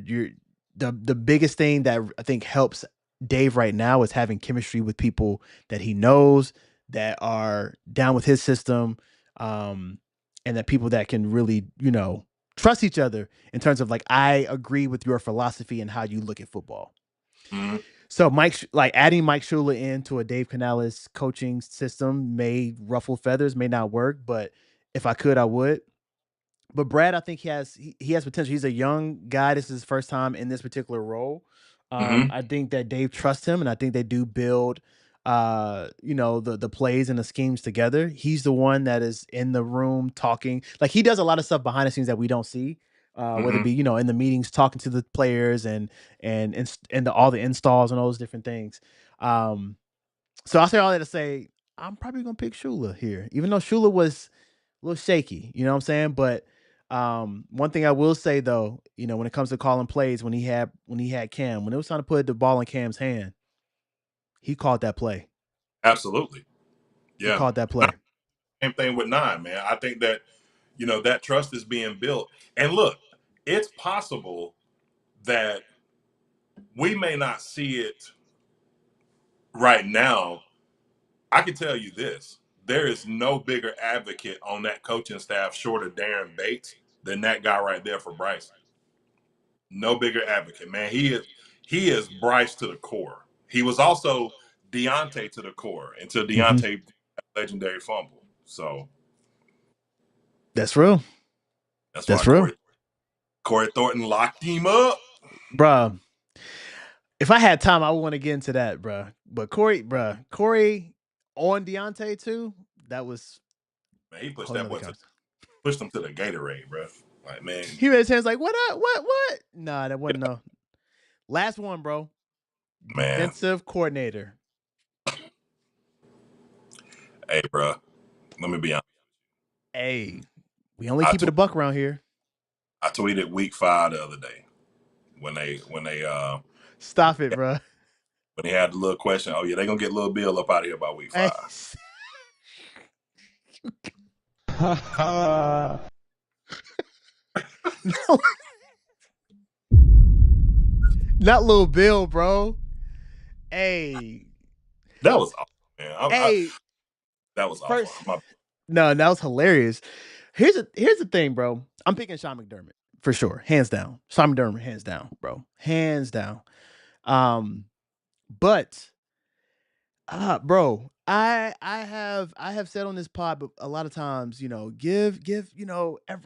the biggest thing that I think helps Dave right now is having chemistry with people that he knows that are down with his system. And that people that can really, trust each other in terms of like, I agree with your philosophy and how you look at football. Mm-hmm. So adding Mike Shula into a Dave Canales coaching system may ruffle feathers, may not work, but if I could, I would. But Brad, I think he has potential. He's a young guy. This is his first time in this particular role. Mm-hmm. I think that Dave trusts him, and I think they do build, the plays and the schemes together. He's the one that is in the room talking. Like he does a lot of stuff behind the scenes that we don't see. Whether it be in the meetings talking to the players and all the installs and all those different things. So I'll say all that to say I'm probably gonna pick Shula here, even though Shula was a little shaky, you know what I'm saying? But one thing I will say though, when it comes to calling plays, when he had Cam, when it was time to put the ball in Cam's hand, he called that play. Absolutely. He Yeah. called that play. Same thing with Nine, man. I think that that trust is being built. And look, it's possible that we may not see it right now. I can tell you this. There is no bigger advocate on that coaching staff short of Darren Bates than that guy right there for Bryce. No bigger advocate, man. He is Bryce to the core. He was also Deontay to the core until Deontay had a legendary fumble. So That's real. that's why That's real. Corey Thornton locked him up. Bruh. If I had time, I would want to get into that, bruh. But Corey on Deontay too, that was Man, he pushed whole that nother boy concept. pushed him to the Gatorade, bro. Like, man. He raised his hands like, what up? What? Nah, that wasn't no. Last one, bro. Man. Defensive coordinator. Hey, bro. Let me be honest. Hey, we only keep it a buck around here. I tweeted week 5 the other day when they stop it, bro. When they had the little question, oh yeah, they gonna get Lil Bill up out of here by week 5. Not Lil Bill, bro. Hey, that was awesome, man. That was awesome. No, that was hilarious. Here's the thing, bro. I'm picking Sean McDermott for sure, hands down. Sean McDermott, hands down, bro, hands down. But bro, I have said on this pod a lot of times, give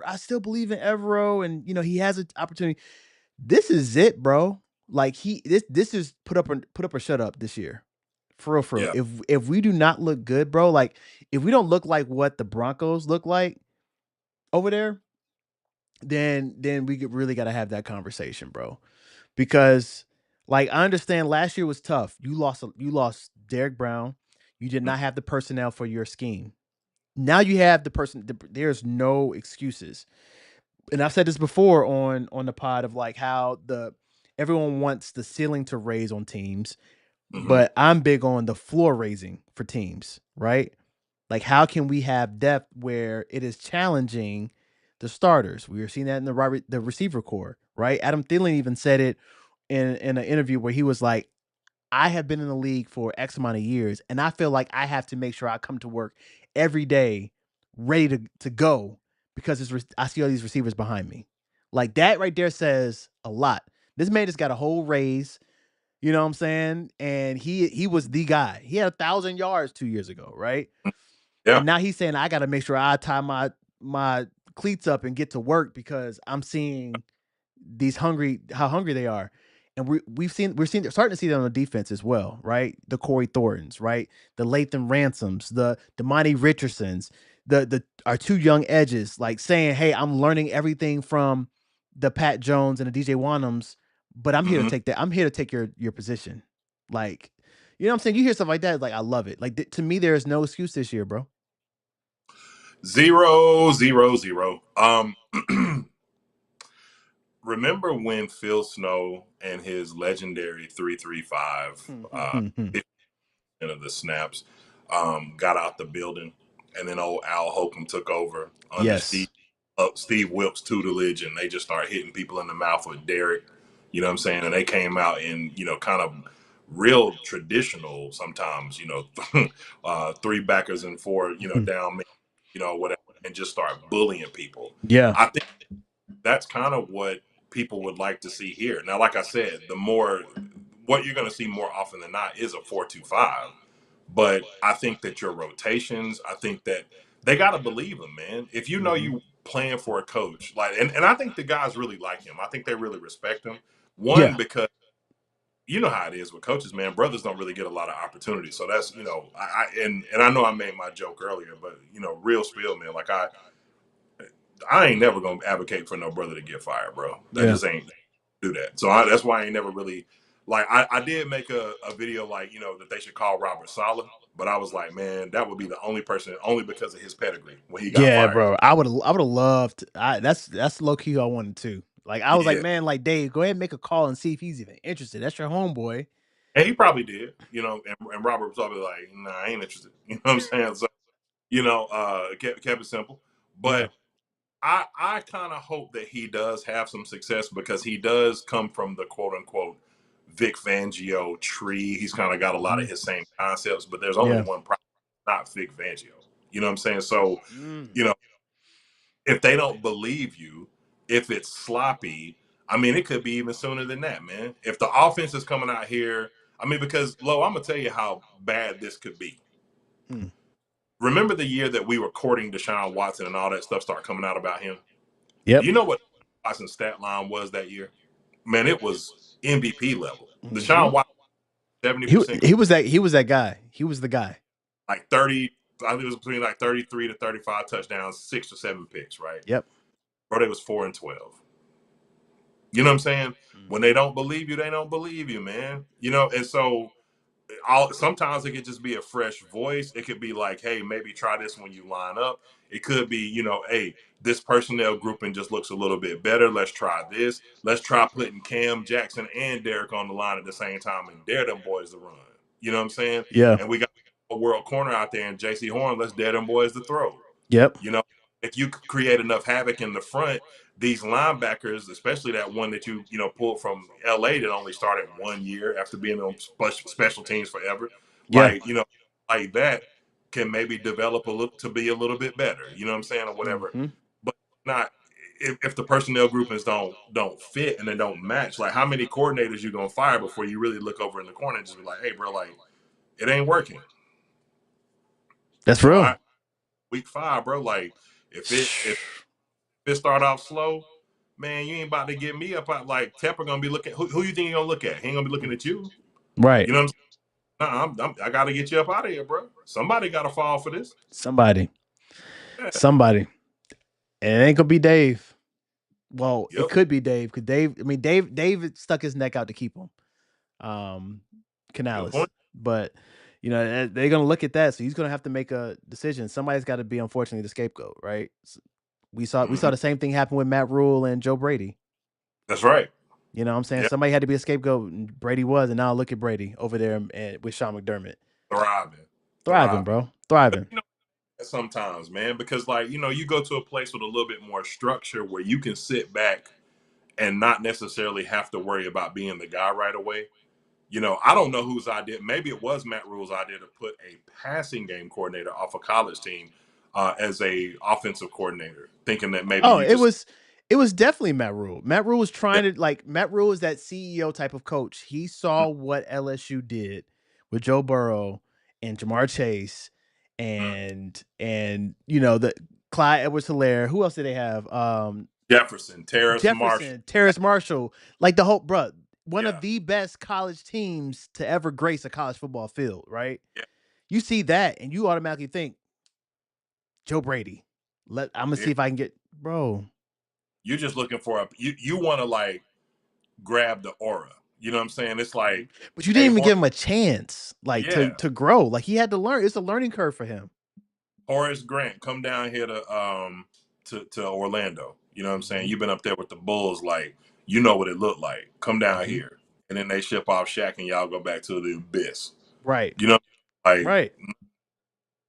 I still believe in Evero, and he has an opportunity. This is it, bro. Like this is put up or shut up this year. For real. Yeah. If we do not look good, bro, like if we don't look like what the Broncos look like over there, then we really got to have that conversation, bro. Because like I understand last year was tough. You lost Derek Brown. You did not have the personnel for your scheme. Now you have the person. There's no excuses. And I've said this before on the pod of like how everyone wants the ceiling to raise on teams, Mm-hmm. but I'm big on the floor raising for teams, right? Like, how can we have depth where it is challenging the starters? We are seeing that in the receiver core, right? Adam Thielen even said it in an interview where he was like, I have been in the league for X amount of years, and I feel like I have to make sure I come to work every day ready to go because I see all these receivers behind me. Like, that right there says a lot. This man just got a whole raise, you know what I'm saying? And he was the guy. He had 1,000 yards 2 years ago, right? Yeah. And now he's saying I got to make sure I tie my cleats up and get to work because I'm seeing how hungry they are. And we're starting to see that on the defense as well, right? The Corey Thorntons, right? The Lathan Ransoms, the Monty Richardsons, the our two young edges, like saying, "Hey, I'm learning everything from the Pat Jones and the DJ Wanhams, but I'm here to take that. I'm here to take your position." Like, you know what I'm saying? You hear stuff like that, like I love it. Like to me, there is no excuse this year, bro. 0, 0, 0. Remember when Phil Snow and his legendary 3-3-5 of the snaps got out the building, and then old Al Holcomb took over under Yes. Steve Wilkes' tutelage, and they just started hitting people in the mouth with Derek. You know what I'm saying? And they came out in, kind of real traditional, sometimes, 3 backers and 4, down, whatever, and just start bullying people. Yeah. I think that's kind of what people would like to see here. Now, like I said, what you're going to see more often than not is a 4-2-5. But I think that your rotations, I think that they got to believe him, man. If you know you playing for a coach, like, and I think the guys really like him. I think they really respect him. One, Yeah. because you know how it is with coaches, man. Brothers don't really get a lot of opportunities. So that's, and I know I made my joke earlier, but real spiel, man. Like I ain't never gonna advocate for no brother to get fired, bro. That just ain't do that. So that's why I ain't never really like. I did make a video like that they should call Robert Saleh, but I was like, man, that would be the only person, only because of his pedigree when he got Yeah, fired. bro. I would have loved. That's low key who I wanted to. Like I was like, Yeah, man, like Dave, go ahead and make a call and see if he's even interested. That's your homeboy. and he probably did, and Robert was probably like, nah, I ain't interested. You know what I'm saying? So kept it simple, Yeah. but. I kind of hope that he does have some success because he does come from the quote unquote Vic Fangio tree. He's kind of got a lot of his same concepts, but there's only Yeah. one problem, not Vic Fangio. You know what I'm saying? So, Mm. if they don't believe you, if it's sloppy, I mean, it could be even sooner than that, man. If the offense is coming out here, I mean, because Lo, I'm gonna tell you how bad this could be. Mm. Remember the year that we were courting Deshaun Watson and all that stuff started coming out about him? Yep. Do you know what Watson's stat line was that year? Man, it was MVP level. Deshaun Watson, 70%, He was that guy. He was the guy. like 30, I think it was between like 33 to 35 touchdowns, 6 or 7 picks, right? Yep. Bro, they was 4-12. You know what I'm saying? When they don't believe you, they don't believe you, man. And so sometimes it could just be a fresh voice. It could be like, hey, maybe try this when you line up. It could be, hey, this personnel grouping just looks a little bit better. Let's try this. Let's try putting Cam Jackson and Derek on the line at the same time and dare them boys to run. You know what I'm saying? Yeah. And we got a world corner out there and JC Horn. Let's dare them boys to throw. Yep. If you create enough havoc in the front, these linebackers, especially that one that you pulled from LA that only started 1 year after being on special teams forever, Yeah. like that can maybe develop to be a little bit better. You know what I'm saying, or whatever. But not if the personnel groupings don't fit and they don't match. Like, how many coordinators you gonna fire before you really look over in the corner and just be like, hey, bro, like it ain't working. That's real. Week 5, bro, like if it start off slow, man, you ain't about to get me up out. Like Tepper gonna be looking. Who you think he gonna look at? He ain't gonna be looking at you. Right. You know what I'm saying? I gotta get you up out of here, bro. Somebody gotta fall for this. Somebody. Yeah. Somebody. And it ain't gonna be Dave. Well, Yep. it could be Dave because Dave stuck his neck out to keep him. Canales. But they're gonna look at that, so he's gonna have to make a decision. Somebody's got to be, unfortunately, the scapegoat, right? We saw the same thing happen with Matt Rule and Joe Brady. That's right. You know what I'm saying? Yeah. Somebody had to be a scapegoat, and Brady was, and now look at Brady over there with Sean McDermott. Thriving, bro. Thriving. You know, sometimes, man, because like, you go to a place with a little bit more structure where you can sit back and not necessarily have to worry about being the guy right away. I don't know whose idea. Maybe it was Matt Rule's idea to put a passing game coordinator off a college team as a offensive coordinator, thinking that maybe Oh, you it was definitely Matt Rule. Matt Rule was trying yeah. to Matt Rule is that CEO type of coach. He saw what LSU did with Joe Burrow and Jamar Chase and the Clyde Edwards-Helaire. Who else did they have? Jefferson, Marshall. Terrace Marshall, like the whole one Yeah. of the best college teams to ever grace a college football field, right? Yeah. You see that and you automatically think Joe Brady. I'm gonna see if I can get You're just looking for you want to like grab the aura. You know what I'm saying? It's like, but you didn't even give him a chance, yeah. to grow. Like he had to learn. It's a learning curve for him. Horace Grant, come down here to Orlando. You know what I'm saying? You've been up there with the Bulls, like you know what it looked like. Come down here, and then they ship off Shaq, and y'all go back to the abyss. Right. You know, like right.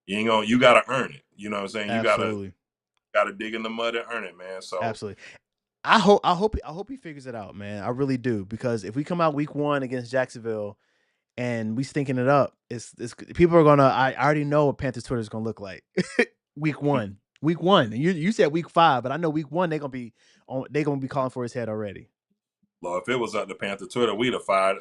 You ain't gonna. You gotta earn it. You know what I'm saying? Absolutely. You gotta dig in the mud and earn it, man. So absolutely. I hope he figures it out, man. I really do, because if we come out week 1 against Jacksonville and we stinking it up, it's people are gonna. I already know what Panthers Twitter is gonna look like. week 1. Week 1. You said week 5, but I know week 1 they're gonna be calling for his head already. Well, if it was up to Panther Twitter, we'd have fired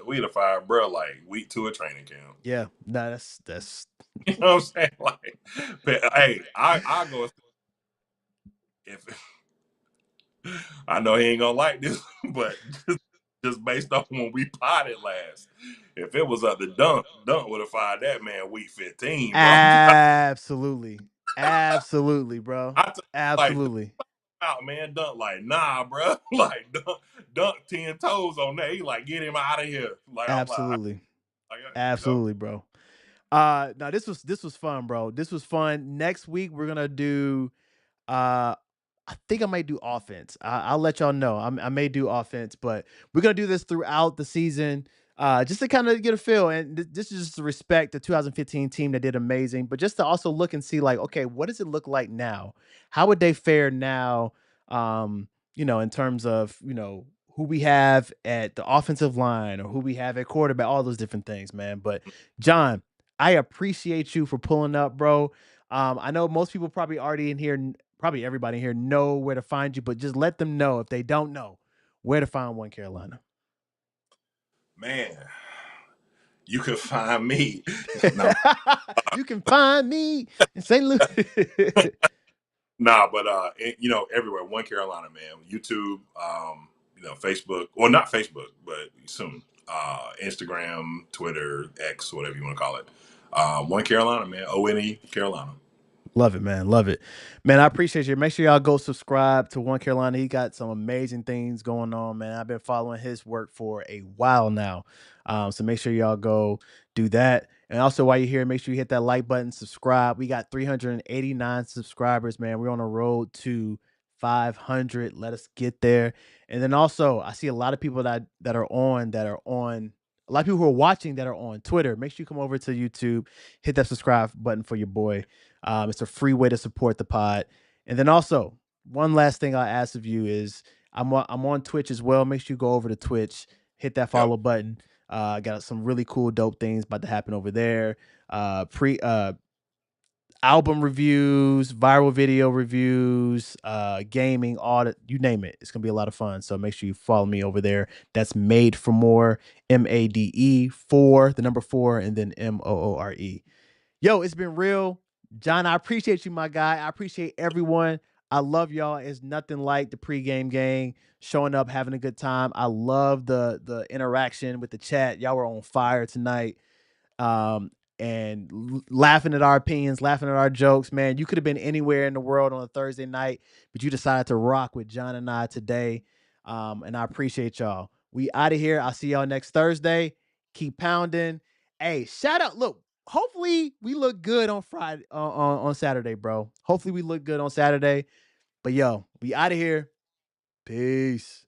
bro like week 2 of training camp. Yeah, no, that's you know what I'm saying? Like, hey, I go if I know he ain't gonna like this, but just based on when we potted last, if it was up to Dunk would have fired that man week 15, bro. Absolutely, bro. Absolutely. Like, out, man. Dunk like, nah, bro. Like Dunk 10 toes on that. He like, get him out of here. Like, absolutely, absolutely, bro. Now this was fun, bro. This was fun. Next week we're gonna do. I think I might do offense. I'll let y'all know. I may do offense, but we're gonna do this throughout the season, just to kind of get a feel. And this is just to respect the 2015 team that did amazing, but just to also look and see, like, okay, what does it look like now? How would they fare now? In terms of who we have at the offensive line or who we have at quarterback, all those different things, man. But John, I appreciate you for pulling up, bro. I know most people probably already in here. Probably everybody here know where to find you, but just let them know if they don't know where to find One Carolina. Man, you can find me. You can find me in St. Louis. Nah, but everywhere. One Carolina, man. YouTube, Facebook. Well, not Facebook, but soon. Instagram, Twitter, X, whatever you want to call it. One Carolina, man. ONE Carolina. Love it, man. Love it. Man, I appreciate you. Make sure y'all go subscribe to One Carolina. He got some amazing things going on, man. I've been following his work for a while now. So make sure y'all go do that. And also, while you're here, make sure you hit that like button, subscribe. We got 389 subscribers, man. We're on a road to 500. Let us get there. And then also, I see a lot of people that are on, a lot of people who are watching that are on Twitter. Make sure you come over to YouTube, hit that subscribe button for your boy. It's a free way to support the pod. And then also, one last thing I ask of you is I'm on Twitch as well. Make sure you go over to Twitch, hit that follow button. Got some really cool, dope things about to happen over there. Album reviews, viral video reviews, gaming, audit, you name it. It's gonna be a lot of fun. So make sure you follow me over there. That's Made for More, MADE 4, the number 4, and then MOORE. Yo, it's been real. John, I appreciate you, my guy. I appreciate everyone. I love y'all. It's nothing like the pregame gang, showing up, having a good time. I love the interaction with the chat. Y'all were on fire tonight. And laughing at our opinions, laughing at our jokes, man. You could have been anywhere in the world on a Thursday night, but you decided to rock with John and I today. And I appreciate y'all. We out of here. I'll see y'all next Thursday. Keep pounding. Hey, shout out. Look, hopefully we look good on Friday, on Saturday, bro. Hopefully we look good on Saturday. But yo, we out of here. Peace.